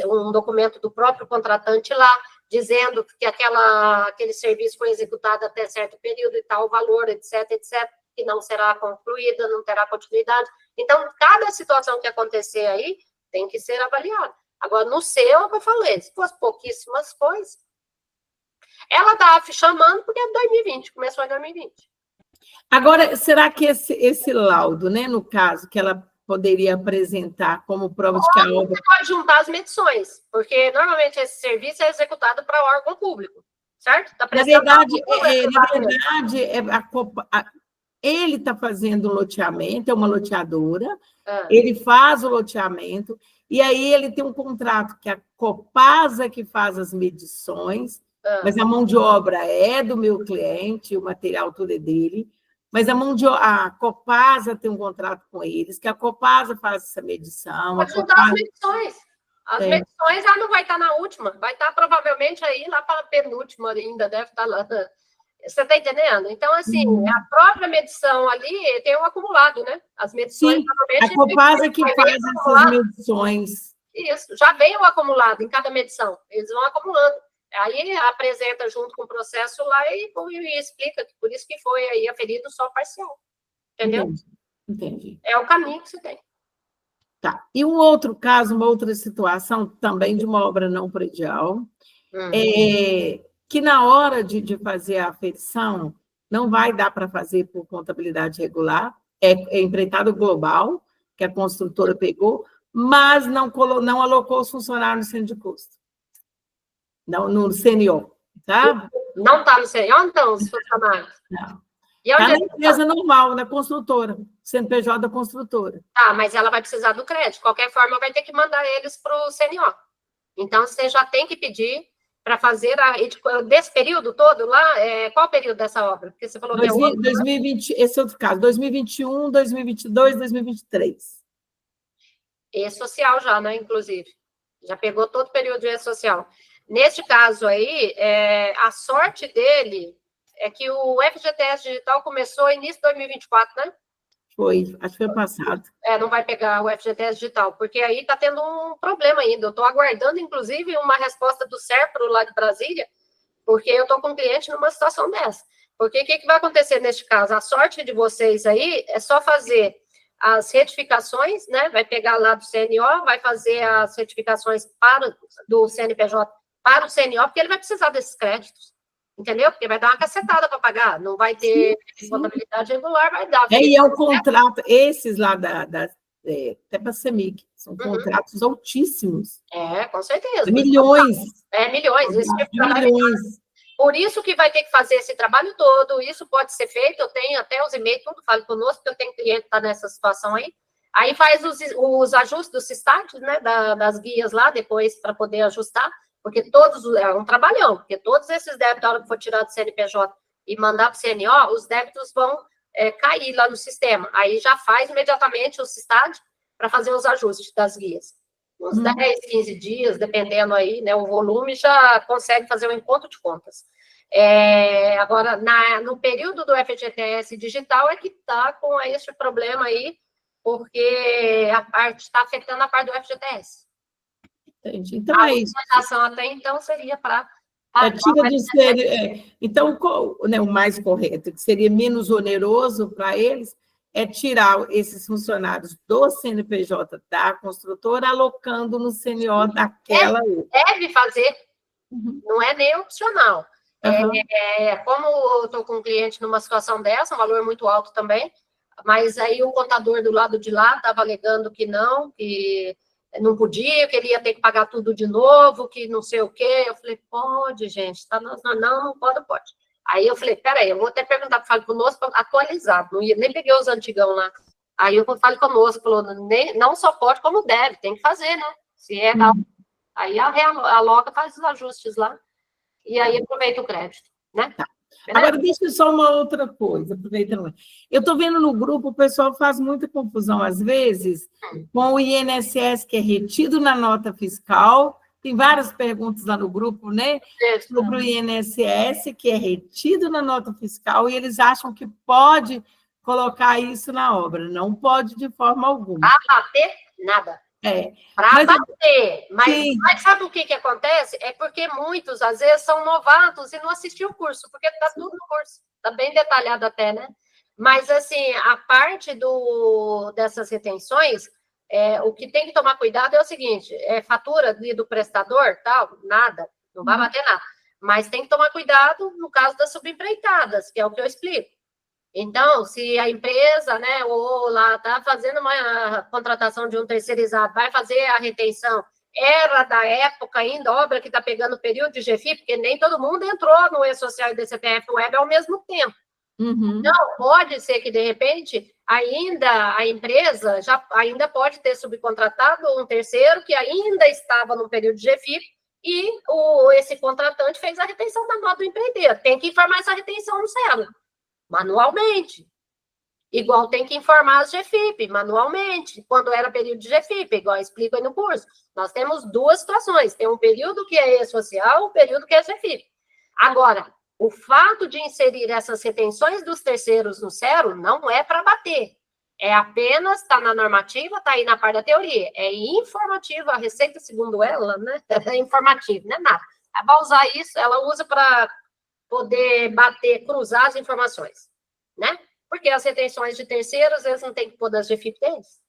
um documento do próprio contratante lá, dizendo que aquele serviço foi executado até certo período e tal valor, etc., que não será concluída, não terá continuidade. Então, cada situação que acontecer aí tem que ser avaliada. Agora, no seu, é o que eu falei, se fosse pouquíssimas coisas, ela está chamando porque é 2020, começou em 2020. Agora, será que esse laudo, né, no caso, que ela poderia apresentar como prova de que a obra... Você pode juntar as medições, porque normalmente esse serviço é executado para órgão público, certo? Na verdade, ele está fazendo o loteamento, é uma loteadora, ele faz o loteamento, e aí ele tem um contrato que a Copasa que faz as medições, mas a mão de obra é do meu cliente, o material todo é dele, mas a Copasa tem um contrato com eles, que a Copasa faz essa medição. Pode juntar as medições. As medições, ela não vai estar na última, vai estar provavelmente aí lá para a penúltima ainda, deve estar lá. Você está entendendo? Então, assim, a própria medição ali tem um acumulado, né? As medições... Sim, a Copasa que faz essas medições. Isso, já vem o acumulado em cada medição, eles vão acumulando. Aí apresenta junto com o processo lá e explica que por isso que foi aí aferido só parcial. Entendeu? Entendi. É o caminho que você tem. Tá. E um outro caso, uma outra situação, também de uma obra não predial, que na hora de fazer a aferição, não vai dar para fazer por contabilidade regular, é empreitado global, que a construtora pegou, mas não alocou os funcionários no centro de custo. Não, no CNO, tá? Não está no CNO, então, os funcionários? Não. Está na empresa normal, na construtora, CNPJ da construtora. Tá, mas ela vai precisar do crédito. De qualquer forma, vai ter que mandar eles para o CNO. Então, você já tem que pedir para fazer desse período todo lá, qual o período dessa obra? Porque você falou 2020, esse é outro caso, 2021, 2022, 2023. E-social já, né, inclusive. Já pegou todo o período de E-social. Neste caso aí, a sorte dele é que o FGTS digital começou no início de 2024, né? Foi, acho que foi passado. Não vai pegar o FGTS digital, porque aí está tendo um problema ainda. Eu estou aguardando, inclusive, uma resposta do SERPRO lá de Brasília, porque eu estou com um cliente numa situação dessa. Porque o que vai acontecer neste caso? A sorte de vocês aí é só fazer as retificações, né? Vai pegar lá do CNO, vai fazer as retificações do CNPJ para o CNO, porque ele vai precisar desses créditos, entendeu? Porque vai dar uma cacetada para pagar, não vai ter contabilidade regular, vai dar. E é um contrato, esses lá até para a CEMIG, são contratos altíssimos. Com certeza. Milhões. Milhões. Milhões. Por isso que vai ter que fazer esse trabalho todo, isso pode ser feito, eu tenho até os e-mails, tudo, fale conosco, que eu tenho cliente que está nessa situação aí. Aí faz os ajustes dos sistates, né, das guias lá, depois, para poder ajustar, porque é um trabalhão, porque todos esses débitos, na hora que for tirar do CNPJ e mandar para o CNO, os débitos vão cair lá no sistema. Aí já faz imediatamente o sistat para fazer os ajustes das guias. uns 10, 15 dias, dependendo aí, né, o volume, já consegue fazer um encontro de contas. Agora, no período do FGTS digital é que está com esse problema aí, porque a parte está afetando a parte do FGTS. Entendi. Então, a é isso. recomendação até então seria para... Tira do ser, então, né, o mais correto, que seria menos oneroso para eles, é tirar esses funcionários do CNPJ da construtora, alocando no CNO daquela outra. Deve fazer, não é nem opcional. Como eu estou com um cliente numa situação dessa, um valor muito alto também, mas aí o contador do lado de lá estava alegando que não podia, que ele ia ter que pagar tudo de novo, que não sei o quê. Eu falei, pode, gente, tá, não pode. Aí eu falei, peraí, eu vou até perguntar para o Fale Conosco para atualizar, nem peguei os antigão lá. Aí eu Fale Conosco, falou, não só pode, como deve, tem que fazer, né? Se é aí a Loca faz os ajustes lá, e aí aproveita o crédito, né? Tá. Agora, deixa eu só uma outra coisa, aproveitando. Eu estou vendo no grupo, o pessoal faz muita confusão, às vezes, com o INSS, que é retido na nota fiscal. Tem várias perguntas lá no grupo, né? Sobre o INSS, que é retido na nota fiscal, e eles acham que pode colocar isso na obra. Não pode de forma alguma. Para bater, nada. Para bater. Mas sabe o que acontece? É porque muitos, às vezes, são novatos e não assistiram o curso, porque está tudo no curso. Está bem detalhado até, né? Mas, assim, a parte dessas retenções, o que tem que tomar cuidado é o seguinte, fatura do prestador, tal, nada, não vai bater nada. Mas tem que tomar cuidado no caso das subempreitadas, que é o que eu explico. Então, se a empresa, né, ou lá está fazendo uma contratação de um terceirizado, vai fazer a retenção, era da época ainda, obra que está pegando o período de GFIP, porque nem todo mundo entrou no E-Social e DCPF Web ao mesmo tempo. Então, pode ser que, de repente, ainda a empresa ainda pode ter subcontratado um terceiro que ainda estava no período de GFIP e esse contratante fez a retenção da nota do empreiteiro. Tem que informar essa retenção no CELO, manualmente. Igual tem que informar as GFIP, manualmente, quando era período de GFIP, igual eu explico aí no curso. Nós temos duas situações, tem um período que é E-Social, um período que é GFIP. Agora, o fato de inserir essas retenções dos terceiros no CERO não é para bater. É apenas, está na normativa, está aí na parte da teoria. É informativa, a Receita, segundo ela, né? É informativa, não é nada. Ela vai usar isso, ela usa para poder bater, cruzar as informações, né? Porque as retenções de terceiros, eles não têm que pôr das GFIP deles.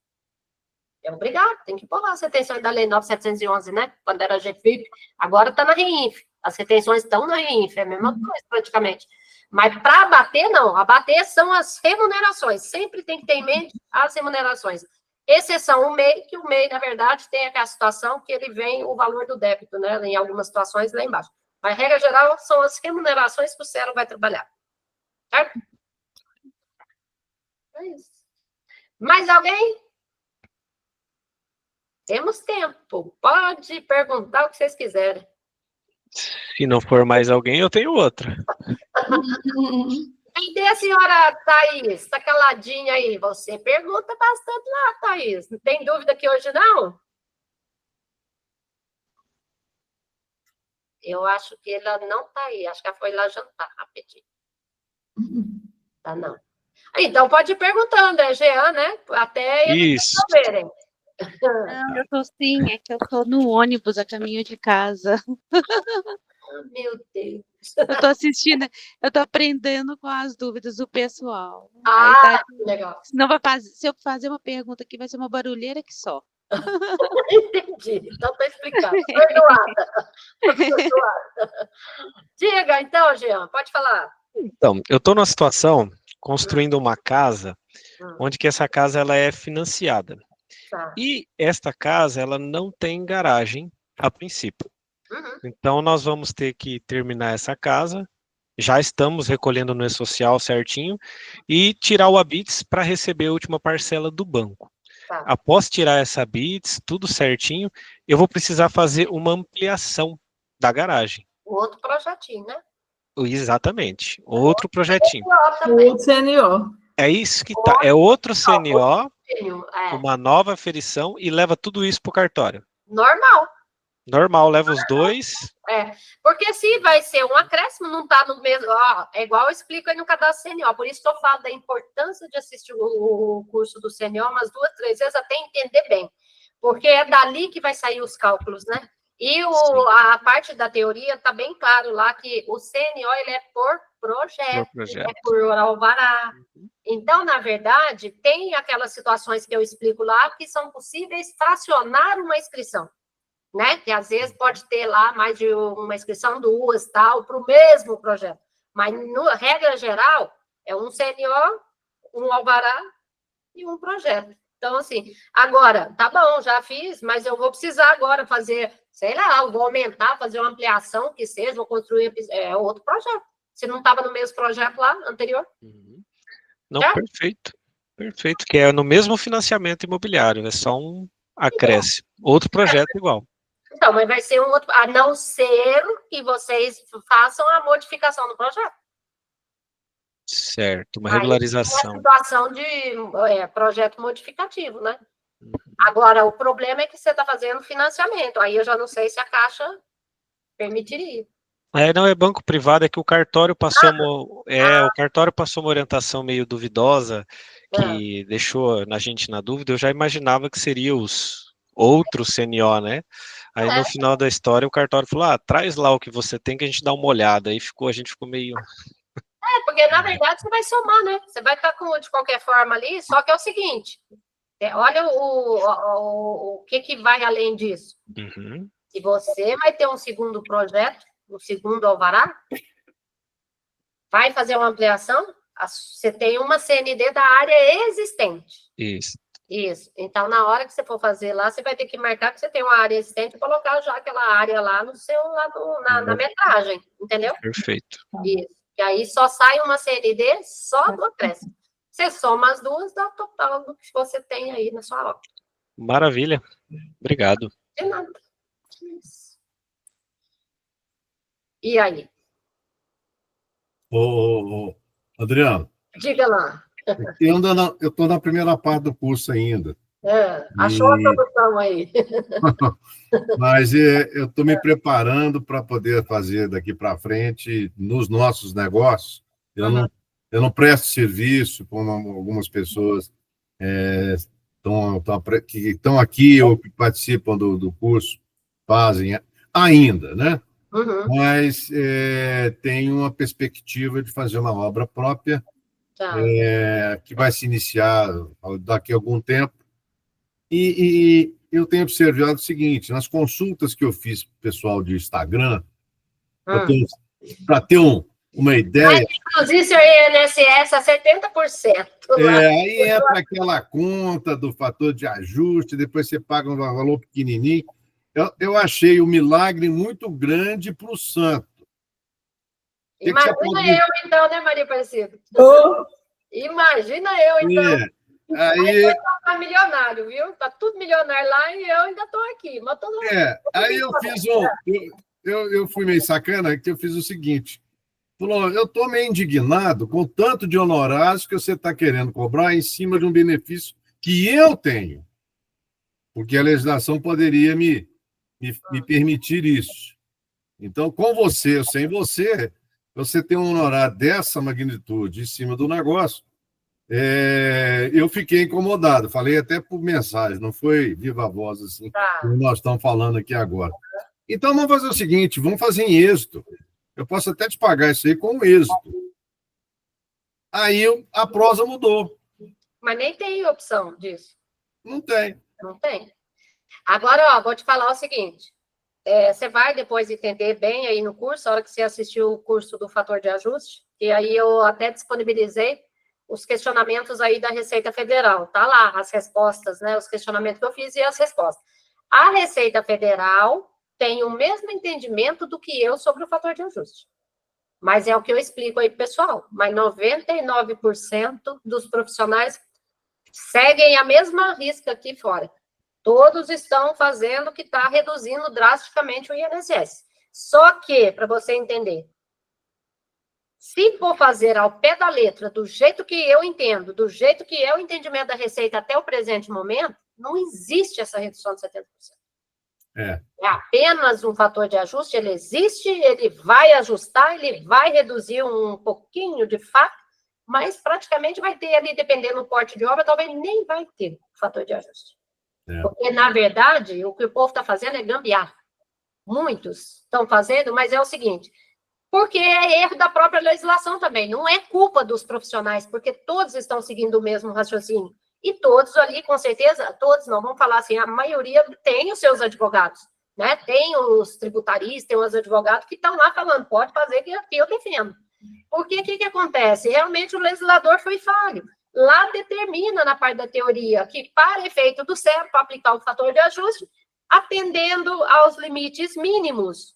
É obrigado, tem que pôr lá as retenções da Lei 9.711, né? Quando era GFIP, agora está na REINF. As retenções estão na REINF, é a mesma coisa, praticamente. Mas para abater, não. Abater são as remunerações. Sempre tem que ter em mente as remunerações. Exceção o MEI, que o MEI, na verdade, tem aquela situação que ele vem o valor do débito, né? Em algumas situações, lá embaixo. Mas, regra geral, são as remunerações que o CERO vai trabalhar. Certo? É isso. Mais alguém? Temos tempo. Pode perguntar o que vocês quiserem. Se não for mais alguém, eu tenho outra. Cadê a senhora Thaís? Está caladinha aí. Você pergunta bastante lá, Thaís. Não tem dúvida que hoje não? Eu acho que ela não está aí. Acho que ela foi lá jantar, rapidinho. Tá, não. Então, pode ir perguntando, é Jean, né? Até eles resolverem. Não, eu tô sim, é que eu tô no ônibus a caminho de casa. Meu Deus. Eu tô assistindo, eu tô aprendendo com as dúvidas do pessoal. Legal. Senão se eu fazer uma pergunta aqui, vai ser uma barulheira que só. Entendi. Então, tá explicado. Perdoada. Diga, então, Jean, pode falar. Então, eu estou numa situação construindo uma casa, onde que essa casa ela é financiada. Tá. E esta casa ela não tem garagem a princípio. Então nós vamos ter que terminar essa casa. Já estamos recolhendo no E-Social certinho e tirar o ABITS para receber a última parcela do banco. Tá. Após tirar essa ABITS, tudo certinho, eu vou precisar fazer uma ampliação da garagem. Outro projetinho, né? Exatamente, outro projetinho. Outro CNO. É isso que tá. É outro CNO, uma nova aferição e leva tudo isso para o cartório. Normal. Normal, leva os dois. Porque se vai ser um acréscimo, não está no mesmo. Ó, é igual eu explico aí no cadastro CNO. Por isso que eu falo da importância de assistir o curso do CNO umas 2, 3 vezes até entender bem. Porque é dali que vai sair os cálculos, né? E a parte da teoria está bem claro lá que o CNO ele é por projeto, é por alvará. Então, na verdade, tem aquelas situações que eu explico lá que são possíveis fracionar uma inscrição, né? Que às vezes pode ter lá mais de uma inscrição, 2, tal, para o mesmo projeto. Mas, regra geral, é um CNO, um alvará e um projeto. Então, assim, agora, tá bom, já fiz, mas eu vou precisar agora fazer, sei lá, eu vou aumentar, fazer uma ampliação, que seja, vou construir outro projeto. Se não estava no mesmo projeto lá, anterior. Não, perfeito. Perfeito, que é no mesmo financiamento imobiliário, é só um acréscimo. Outro projeto igual. Então, mas vai ser um outro, a não ser que vocês façam a modificação do projeto. Certo, uma regularização. É uma situação de projeto modificativo, né? Agora, o problema é que você está fazendo financiamento. Aí eu já não sei se a Caixa permitiria. Não é banco privado, é que o cartório passou o cartório passou uma orientação meio duvidosa que deixou a gente na dúvida. Eu já imaginava que seria os outros CNO, né? Aí no final da história o cartório falou: traz lá o que você tem que a gente dá uma olhada. Aí a gente ficou meio. Porque na verdade você vai somar, né? Você vai estar com de qualquer forma ali, só que é o seguinte: olha o que vai além disso. Se você vai ter um segundo projeto, um segundo alvará, vai fazer uma ampliação, você tem uma CND da área existente. Isso. Então, na hora que você for fazer lá, você vai ter que marcar que você tem uma área existente e colocar já aquela área lá no seu, na metragem, entendeu? Perfeito. Isso. E aí só sai uma CND só do acréscimo. Você soma as duas, dá o total do que você tem aí na sua obra. Maravilha. Obrigado. De nada. E aí? Adriano. Diga lá. Eu estou na primeira parte do curso ainda. Achou a solução aí. Mas eu estou me preparando para poder fazer daqui para frente nos nossos negócios. Eu não presto serviço, como algumas pessoas que estão aqui ou que participam do curso fazem ainda, né? Mas tem uma perspectiva de fazer uma obra própria que vai se iniciar daqui a algum tempo. E eu tenho observado o seguinte: nas consultas que eu fiz para o pessoal de Instagram, para ter uma ideia. Inclusive, seu INSS a 70%. Aí entra aquela conta do fator de ajuste, depois você paga um valor pequenininho. Eu achei um milagre muito grande para o santo. Imagina eu, então, né, Maria Aparecida? Imagina eu, então. Aí tá milionário, viu? Tá tudo milionário lá e eu ainda estou aqui. Mas aí eu fiz eu fui meio sacana, que eu fiz o seguinte: eu estou meio indignado com o tanto de honorários que você está querendo cobrar em cima de um benefício que eu tenho, porque a legislação poderia me permitir isso. Então, com você ou sem você tem um honorário dessa magnitude em cima do negócio. Eu fiquei incomodado, falei até por mensagem, não foi viva voz assim, como nós estamos falando aqui agora. Então, vamos fazer o seguinte, vamos fazer em êxito. Eu posso até te pagar isso aí com êxito. Aí a prosa mudou. Mas nem tem opção disso. Não tem. Não tem. Agora, vou te falar o seguinte, você vai depois entender bem aí no curso, a hora que você assistiu o curso do fator de ajuste, e aí eu até disponibilizei os questionamentos aí da Receita Federal. Tá lá as respostas, né? Os questionamentos que eu fiz e as respostas. A Receita Federal tem o mesmo entendimento do que eu sobre o fator de ajuste. Mas é o que eu explico aí, pessoal. Mas 99% dos profissionais seguem a mesma risca aqui fora. Todos estão fazendo que está reduzindo drasticamente o INSS. Só que, para você entender, se for fazer ao pé da letra, do jeito que eu entendo, do jeito que é o entendimento da Receita até o presente momento, não existe essa redução de 70%. É. É apenas um fator de ajuste, ele existe, ele vai ajustar, ele vai reduzir um pouquinho de fato, mas praticamente vai ter ali, dependendo do porte de obra, talvez nem vai ter fator de ajuste. É. Porque, na verdade, o que o povo está fazendo é gambiarra. Muitos estão fazendo, mas é o seguinte, porque é erro da própria legislação também, não é culpa dos profissionais, porque todos estão seguindo o mesmo raciocínio. E todos ali, com certeza, todos não, vamos falar assim, a maioria tem os seus advogados, né? Tem os tributaristas, tem os advogados que estão lá falando, pode fazer que aqui eu defendo. Porque o que acontece? Realmente o legislador foi falho. Lá determina, na parte da teoria, que para efeito do CER, para aplicar o fator de ajuste, atendendo aos limites mínimos,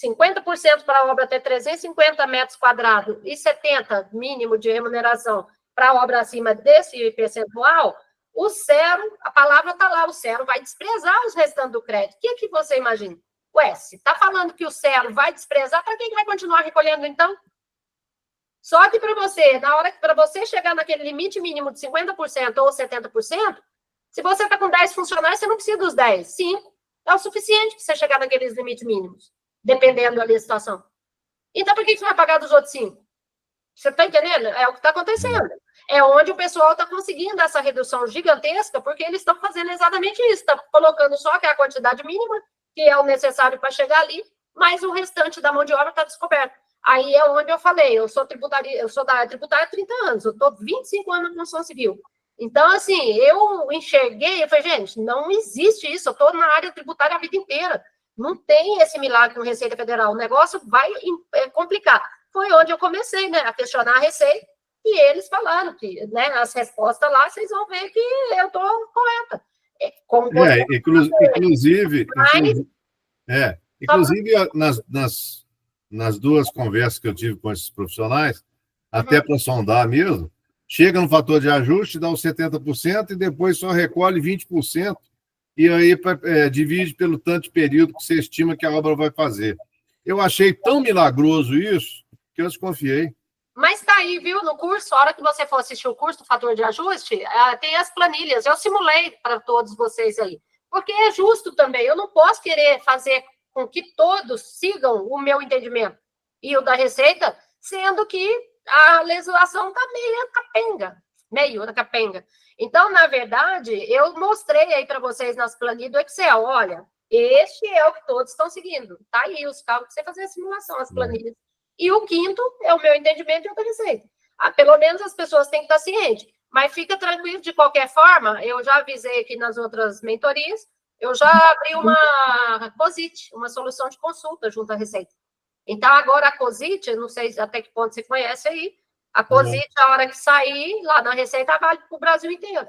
50% para a obra até 350 metros quadrados e 70% mínimo de remuneração para a obra acima desse percentual, o CERO, a palavra está lá, o CERO vai desprezar os restantes do crédito. O que você imagina? Ué, se está falando que o CERO vai desprezar, para quem vai continuar recolhendo, então? Só que para você, na hora que para você chegar naquele limite mínimo de 50% ou 70%, se você está com 10 funcionários, você não precisa dos 10, 5. É o suficiente para você chegar naqueles limites mínimos, dependendo ali da situação. Então, por que você vai pagar dos outros 5? Você está entendendo? É o que está acontecendo. É onde o pessoal está conseguindo essa redução gigantesca, porque eles estão fazendo exatamente isso. Está colocando só aquela quantidade mínima, que é o necessário para chegar ali, mas o restante da mão de obra está descoberto. Aí é onde eu falei, eu sou da área tributária há 30 anos, eu estou 25 anos na construção civil. Então, assim, eu enxerguei, eu falei, gente, não existe isso, eu estou na área tributária a vida inteira. Não tem esse milagre com Receita Federal, o negócio vai complicar. Foi onde eu comecei, né, a questionar a Receita, e eles falaram que, né, as respostas lá, vocês vão ver que eu estou correta. Inclusive nas duas conversas que eu tive com esses profissionais, até para sondar mesmo, chega no fator de ajuste, dá os 70% e depois só recolhe 20%, e aí divide pelo tanto de período que você estima que a obra vai fazer. Eu achei tão milagroso isso que eu desconfiei. Mas tá aí, viu, no curso, a hora que você for assistir o curso do fator de ajuste, tem as planilhas, eu simulei para todos vocês aí, porque é justo também, eu não posso querer fazer com que todos sigam o meu entendimento e o da Receita, sendo que a legislação está meio capenga. Então, na verdade, eu mostrei aí para vocês nas planilhas do Excel, olha, este é o que todos estão seguindo, tá aí os cálculos, você fazer a simulação, as planilhas. E o quinto é o meu entendimento e o da Receita. Pelo menos as pessoas têm que estar cientes, mas fica tranquilo, de qualquer forma, eu já avisei aqui nas outras mentorias, eu já abri uma COSIT, uma solução de consulta junto à Receita. Então, agora a COSIT, não sei até que ponto você conhece aí, a COSIT, a hora que sair, lá na Receita, vale para o Brasil inteiro.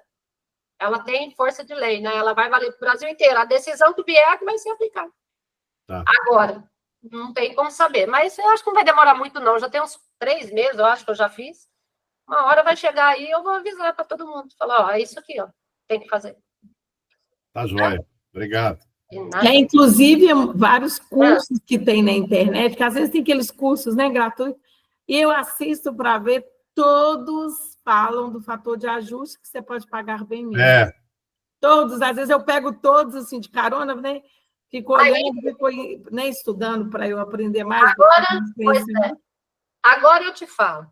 Ela tem força de lei, né? Ela vai valer para o Brasil inteiro. A decisão que vier vai ser aplicada. Tá. Agora, não tem como saber. Mas eu acho que não vai demorar muito, não. Já tem uns 3 meses, eu acho que eu já fiz. Uma hora vai chegar aí, eu vou avisar para todo mundo. Falar, ó, é isso aqui, ó. Tem que fazer. Tá joia. Obrigado. Inclusive, vários cursos que tem na internet, que às vezes tem aqueles cursos, né, gratuitos, e eu assisto para ver, todos falam do fator de ajuste que você pode pagar bem menos. Todos, às vezes eu pego todos assim de carona, né? Fico olhando, fico, né, estudando para eu aprender mais. Agora eu te falo.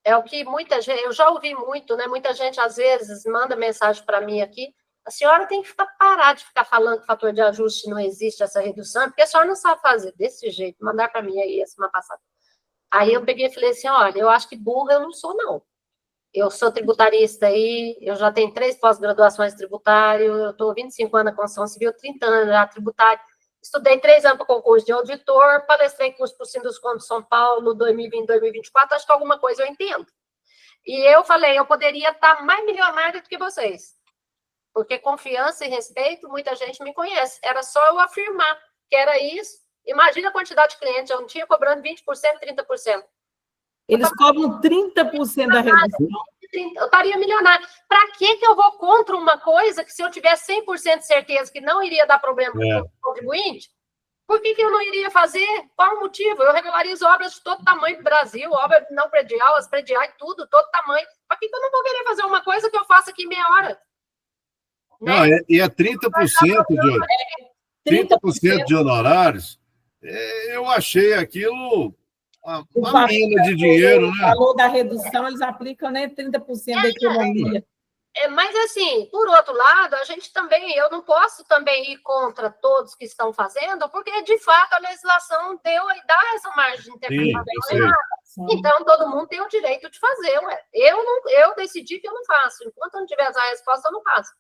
É o que muita gente, eu já ouvi muito, né? Muita gente às vezes manda mensagem para mim aqui. A senhora tem que parar de ficar falando que fator de ajuste não existe, essa redução, porque a senhora não sabe fazer desse jeito, mandar para mim aí a semana passada. Aí eu peguei e falei assim, olha, eu acho que burra eu não sou, não. Eu sou tributarista aí, eu já tenho 3 pós-graduações tributárias, eu estou 25 anos na construção civil, 30 anos já tributário, estudei 3 anos para concurso de auditor, palestrei em curso para o Sinduscom de São Paulo, 2020, 2024, acho que alguma coisa eu entendo. E eu falei, eu poderia estar mais milionária do que vocês. Porque confiança e respeito, muita gente me conhece. Era só eu afirmar que era isso. Imagina a quantidade de clientes, eu não tinha cobrando 20%, 30%. Eles cobram 30% da redução. Eu estaria milionária. Para que eu vou contra uma coisa que, se eu tiver 100% de certeza que não iria dar problema para o contribuinte, por que eu não iria fazer? Qual o motivo? Eu regularizo obras de todo tamanho do Brasil, obras não predial, as prediais, tudo, todo tamanho. Para que eu não vou querer fazer uma coisa que eu faço aqui em meia hora? Não, e é 30%, Júlio. 30% de honorários, eu achei aquilo uma mina de dinheiro, O né? valor da redução, eles aplicam, né, 30% da economia. Mas, assim, por outro lado, a gente também, eu não posso também ir contra todos que estão fazendo, porque, de fato, a legislação deu e dá essa margem de interpretação. Sim, eu sei. Então, todo mundo tem o direito de fazer. Ué. Eu decidi que eu não faço. Enquanto eu não tiver a resposta, eu não faço.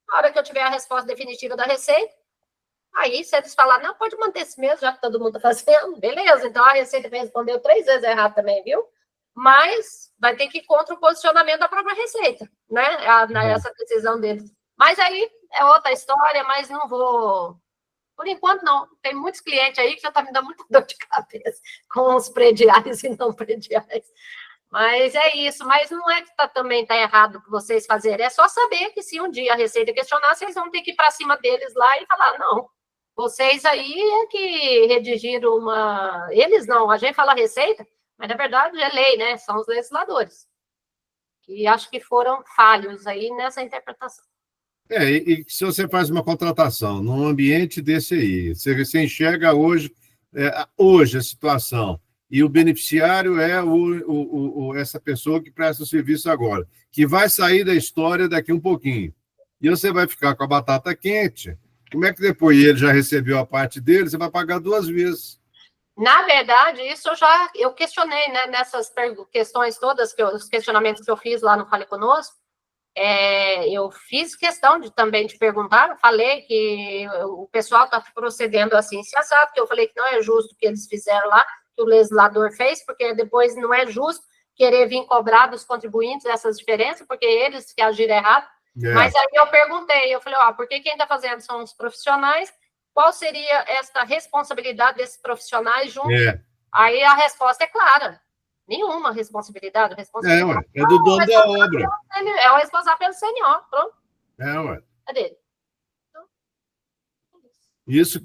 Na hora que eu tiver a resposta definitiva da Receita, aí, se eles falarem, não, pode manter esse mesmo, já que todo mundo está fazendo, beleza. Então, a Receita respondeu 3 vezes errado também, viu? Mas vai ter que ir contra o posicionamento da própria Receita, né? Essa decisão deles. Mas aí é outra história, mas não vou... Por enquanto, não. Tem muitos clientes aí que já estão me dando muita dor de cabeça com os prediais e não prediais. Mas é isso. Mas não é que também está errado que vocês fazerem. É só saber que se um dia a Receita questionar, vocês vão ter que ir para cima deles lá e falar, não, vocês aí é que redigiram uma... Eles não, a gente fala Receita, mas, na verdade, é lei, né? São os legisladores. Que acho que foram falhos aí nessa interpretação. E se você faz uma contratação num ambiente desse aí, você enxerga hoje a situação, e o beneficiário é essa pessoa que presta o serviço agora, que vai sair da história daqui um pouquinho. E você vai ficar com a batata quente. Como é que depois ele já recebeu a parte dele, você vai pagar 2 vezes? Na verdade, isso eu questionei, né, nessas questões todas, os questionamentos que eu fiz lá no Fale Conosco, eu fiz questão também de perguntar, falei que o pessoal está procedendo assim, se assado, que eu falei que não é justo o que eles fizeram lá, que o legislador fez, porque depois não é justo querer vir cobrar dos contribuintes essas diferenças, porque eles que agiram errado. Mas aí eu perguntei, eu falei, porque quem está fazendo são os profissionais, qual seria esta responsabilidade desses profissionais juntos? Aí a resposta é clara. Nenhuma responsabilidade. É do dono da obra. É o responsável pelo CNO. Pronto. Ué. É dele.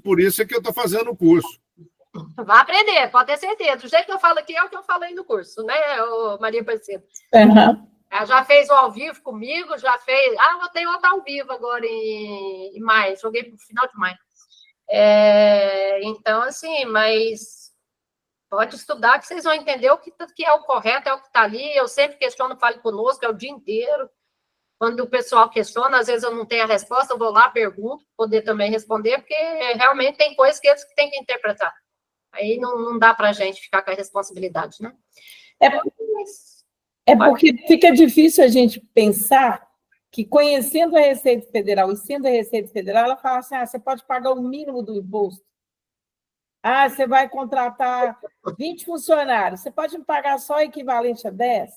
Por isso é que eu estou fazendo o curso. Vai aprender, pode ter certeza. Do jeito que eu falo aqui é o que eu falei no curso, né, Maria Aparecida? Uhum. Ela já fez o ao vivo comigo, já fez... eu tenho outra ao vivo agora em maio. Joguei para o final de maio. Então, assim, mas pode estudar que vocês vão entender o que é o correto, é o que está ali. Eu sempre questiono, Fale Conosco, é o dia inteiro. Quando o pessoal questiona, às vezes eu não tenho a resposta, eu vou lá, pergunto, poder também responder, porque realmente tem coisas que eles têm que interpretar. Aí não dá para a gente ficar com a responsabilidade, né? Porque fica difícil a gente pensar que, conhecendo a Receita Federal e sendo a Receita Federal, ela fala assim, você pode pagar o mínimo do imposto. Você vai contratar 20 funcionários, você pode me pagar só o equivalente a 10?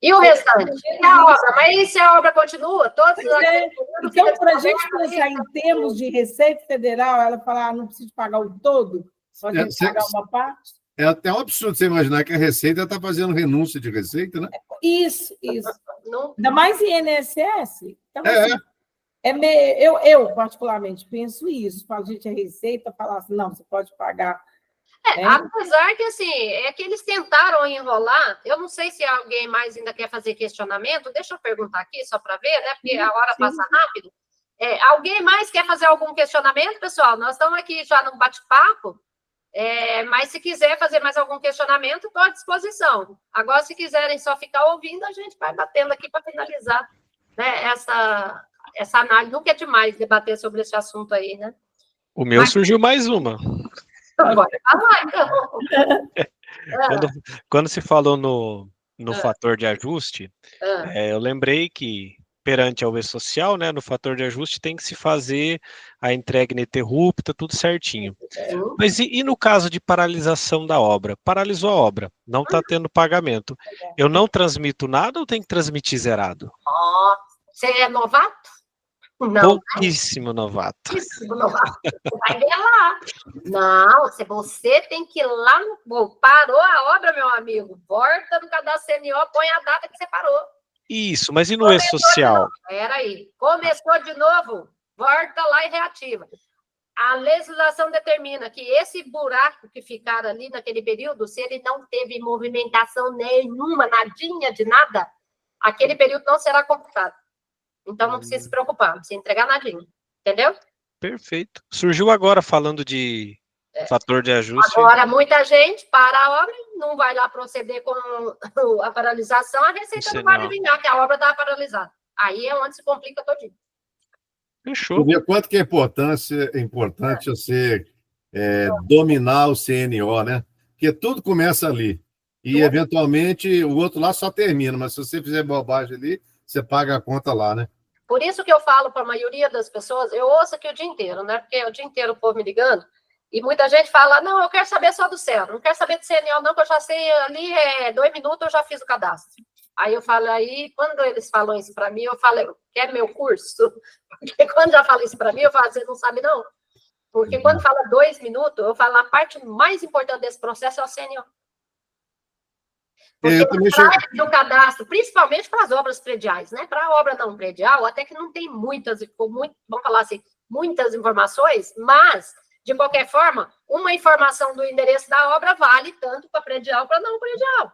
E o restante? E a obra? Mas e se a obra continua? Então, para a gente pensar em termos de Receita Federal, ela fala, não precisa pagar o todo, só a gente pagar uma parte? É até um absurdo você imaginar que a Receita está fazendo renúncia de receita, né? Isso. Ainda mais INSS. Então, eu, particularmente, penso isso. Falo, gente, a Receita fala assim, não, você pode pagar. Apesar que, assim, é que eles tentaram enrolar, eu não sei se alguém mais ainda quer fazer questionamento, deixa eu perguntar aqui, só para ver, né, porque a hora passa rápido. Alguém mais quer fazer algum questionamento, pessoal? Nós estamos aqui já no bate-papo, mas se quiser fazer mais algum questionamento, estou à disposição. Agora, se quiserem só ficar ouvindo, a gente vai batendo aqui para finalizar, né, essa análise. Nunca é demais debater sobre esse assunto aí, né? O meu surgiu mais uma. Quando se falou no fator de ajuste, eu lembrei que, perante a E-Social, né, no fator de ajuste tem que se fazer a entrega ininterrupta, tudo certinho. Mas e no caso de paralisação da obra? Paralisou a obra, não está tendo pagamento. Eu não transmito nada ou tenho que transmitir zerado? Você é novato? Não. Pouquíssimo novato. Pouquíssimo novato. Você vai ver lá. Não, você tem que ir lá. Parou a obra, meu amigo. Volta no cadastro CNO, põe a data que você parou. Isso, mas e no E-Social? Peraí. Começou de novo, volta lá e reativa. A legislação determina que esse buraco que ficar ali naquele período, se ele não teve movimentação nenhuma, nadinha de nada, aquele período não será computado. Então, não precisa se preocupar, não precisa entregar nadinha. Entendeu? Perfeito. Surgiu agora falando de fator de ajuste. Agora, muita gente para a obra, não vai lá proceder com a paralisação, a Receita não vai adivinhar que a obra está paralisada. Aí é onde se complica todinho. Fechou. Tu vê quanto que é importante você dominar o CNO, né? Porque tudo começa ali. E, eventualmente, o outro lá só termina. Mas se você fizer bobagem ali, você paga a conta lá, né? Por isso que eu falo para a maioria das pessoas, eu ouço aqui o dia inteiro, né? Porque o dia inteiro o povo me ligando, e muita gente fala, não, eu quero saber só do CERO, não quero saber do CNO, não, que eu já sei ali, 2 minutos eu já fiz o cadastro. Aí eu falo, aí, quando eles falam isso para mim, eu falo, quer meu curso? Porque quando já fala isso para mim, eu falo, você não sabe, não? Porque quando fala 2 minutos, eu falo, a parte mais importante desse processo é o CNO. Porque no cadastro, principalmente para as obras prediais, né? Para a obra não predial, até que não tem muitas, vamos falar assim, muitas informações, mas, de qualquer forma, uma informação do endereço da obra vale tanto para predial para não predial.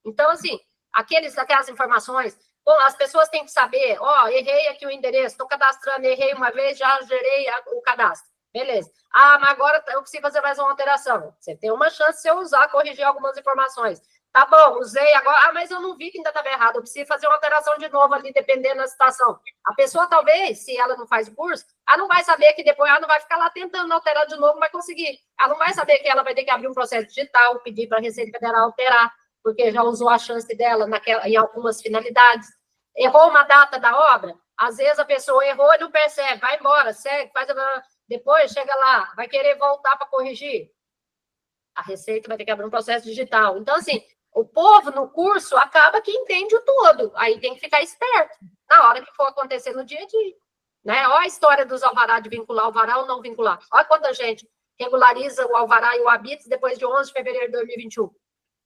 Então, assim, aquelas informações, bom, as pessoas têm que saber, errei aqui o endereço, estou cadastrando, errei uma vez, já gerei o cadastro. Beleza. Mas agora eu preciso fazer mais uma alteração. Você tem uma chance de você usar, corrigir algumas informações. Tá bom, usei agora. Mas eu não vi que ainda estava errado. Eu preciso fazer uma alteração de novo ali, dependendo da situação. A pessoa, talvez, se ela não faz o curso, ela não vai saber que depois ela não vai ficar lá tentando alterar de novo, não vai conseguir. Ela não vai saber que ela vai ter que abrir um processo digital, pedir para a Receita Federal alterar, porque já usou a chance dela em algumas finalidades. Errou uma data da obra, às vezes a pessoa errou e não percebe, vai embora, segue, depois chega lá, vai querer voltar para corrigir. A Receita vai ter que abrir um processo digital. Então, assim, o povo no curso acaba que entende o todo. Aí tem que ficar esperto na hora que for acontecer no dia a dia. Né? Olha a história dos alvará, de vincular alvará ou não vincular. Olha quanta gente regulariza o alvará e o habites depois de 11 de fevereiro de 2021.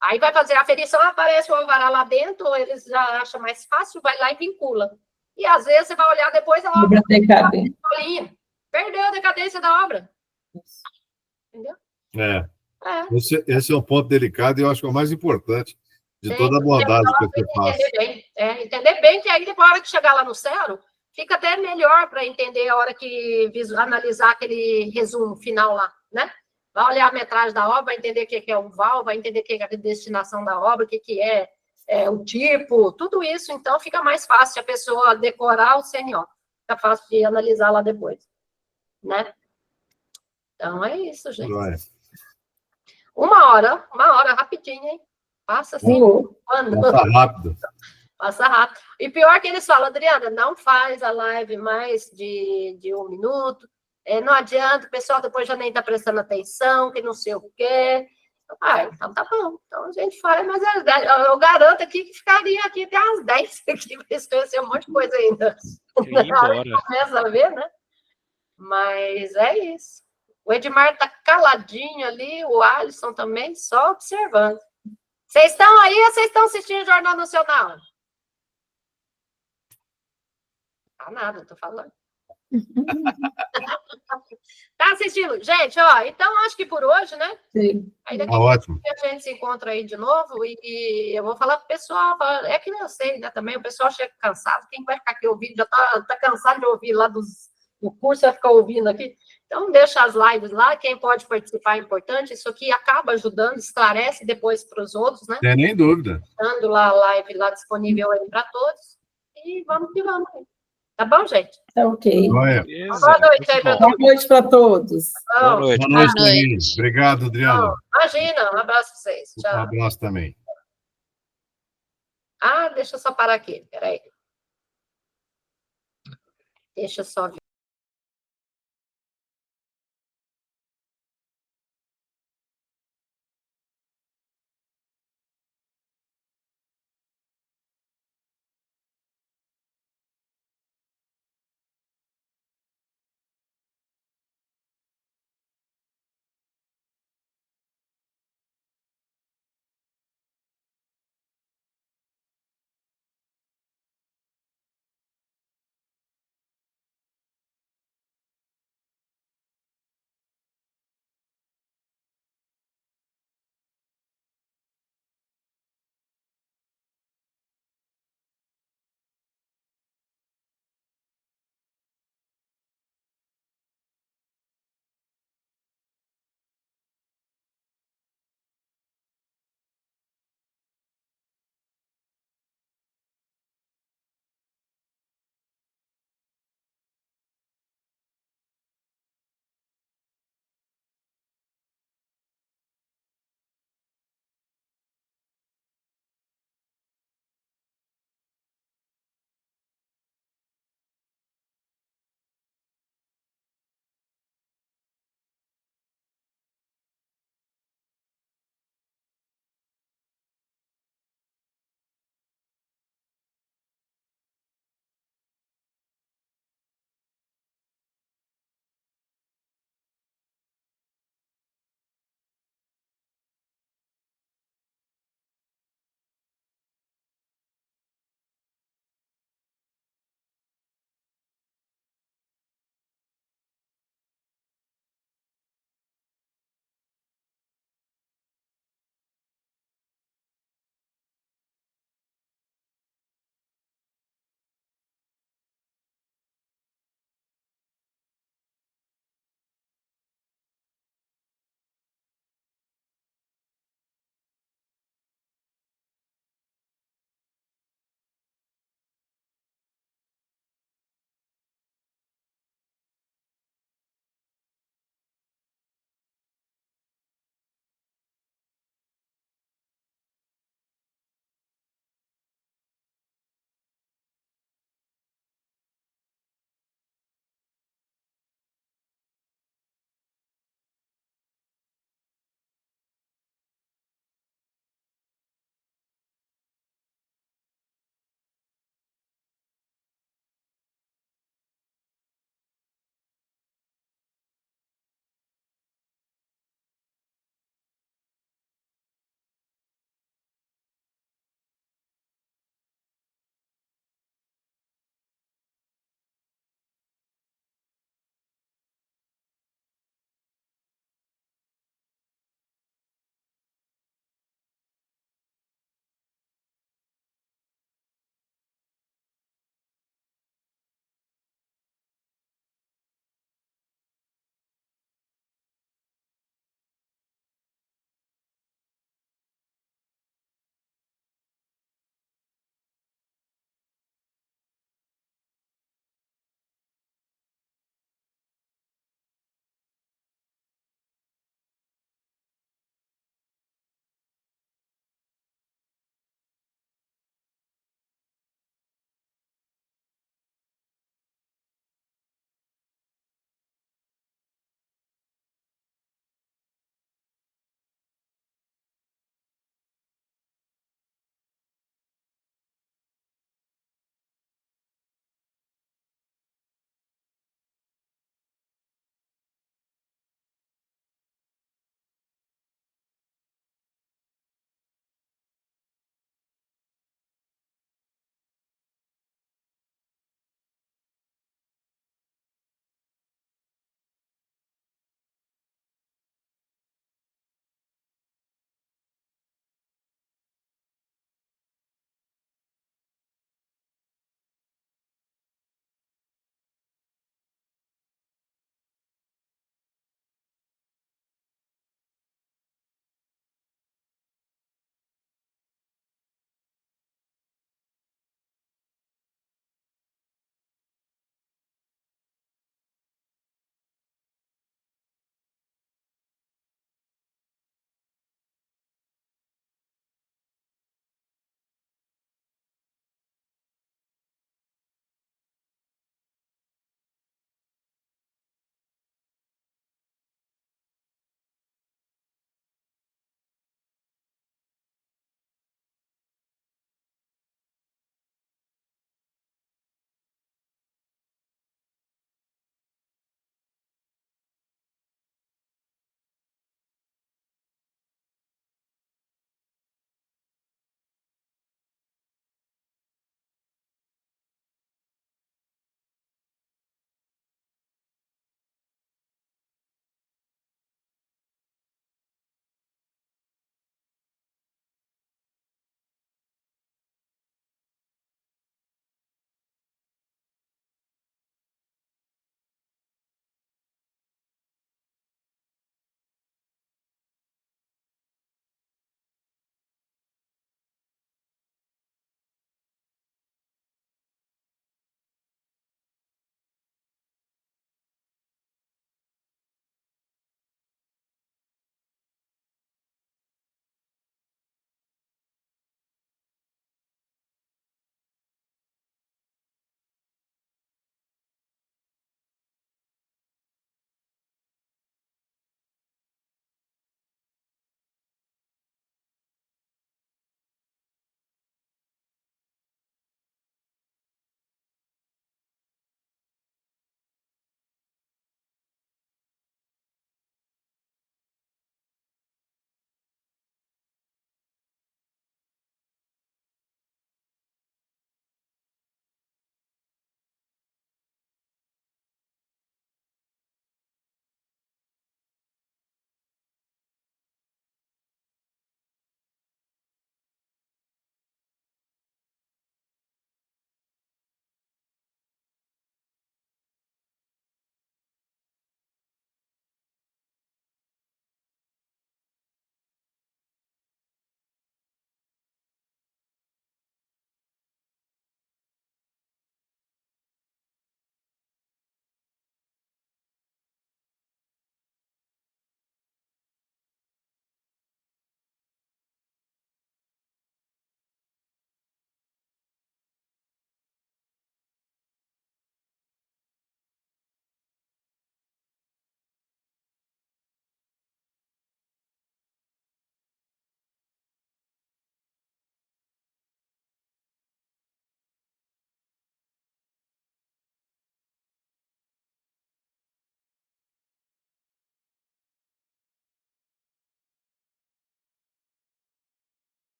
Aí vai fazer a aferição, aparece o alvará lá dentro, ou eles já acham mais fácil, vai lá e vincula. E às vezes você vai olhar depois a obra. Perdeu a decadência da obra. Entendeu? Esse é um ponto delicado e eu acho que é o mais importante de toda a abordagem que você faz. Entender bem que aí, depois, a hora que chegar lá no CERO, fica até melhor para entender a hora que analisar aquele resumo final lá, né? Vai olhar a metragem da obra, vai entender o que é o VAL, vai entender o que é a destinação da obra, o que é o tipo, tudo isso, então fica mais fácil a pessoa decorar o CNO. Fica fácil de analisar lá depois, né? Então, é isso, gente. Uma hora, rapidinho, hein? Passa assim. Passa rápido. Passa rápido. E pior que eles falam, Adriana, não faz a live mais de 1 minuto. Não adianta, o pessoal depois já nem está prestando atenção, que não sei o quê. Então tá bom. Então a gente faz, mas eu garanto aqui que ficaria aqui até às 10 aqui, para esquecer um monte de coisa ainda. Começa a ver, né? Mas é isso. O Edmar está caladinho ali, o Alisson também, só observando. Vocês estão aí ou vocês estão assistindo o Jornal Nacional? Nada, estou falando. Tá assistindo? Gente, então acho que por hoje, né? Sim. Aí daqui ótimo. A gente se encontra aí de novo e eu vou falar pro pessoal, é que eu sei, né, também, o pessoal chega cansado, quem vai ficar aqui ouvindo, já tá cansado de ouvir lá do curso, vai ficar ouvindo aqui. Então, deixa as lives lá, quem pode participar é importante, isso aqui acaba ajudando, esclarece depois para os outros, né? Não tem nem dúvida. Deixando lá a live lá disponível aí para todos, e vamos que vamos. Tá bom, gente? Tá ok. Boa noite aí para todos. Boa noite para todos. Boa noite. Boa noite também. Obrigado, Adriana. Imagina, um abraço para vocês. Tchau. Um abraço também. Deixa eu só parar aqui, peraí. Deixa eu só ver.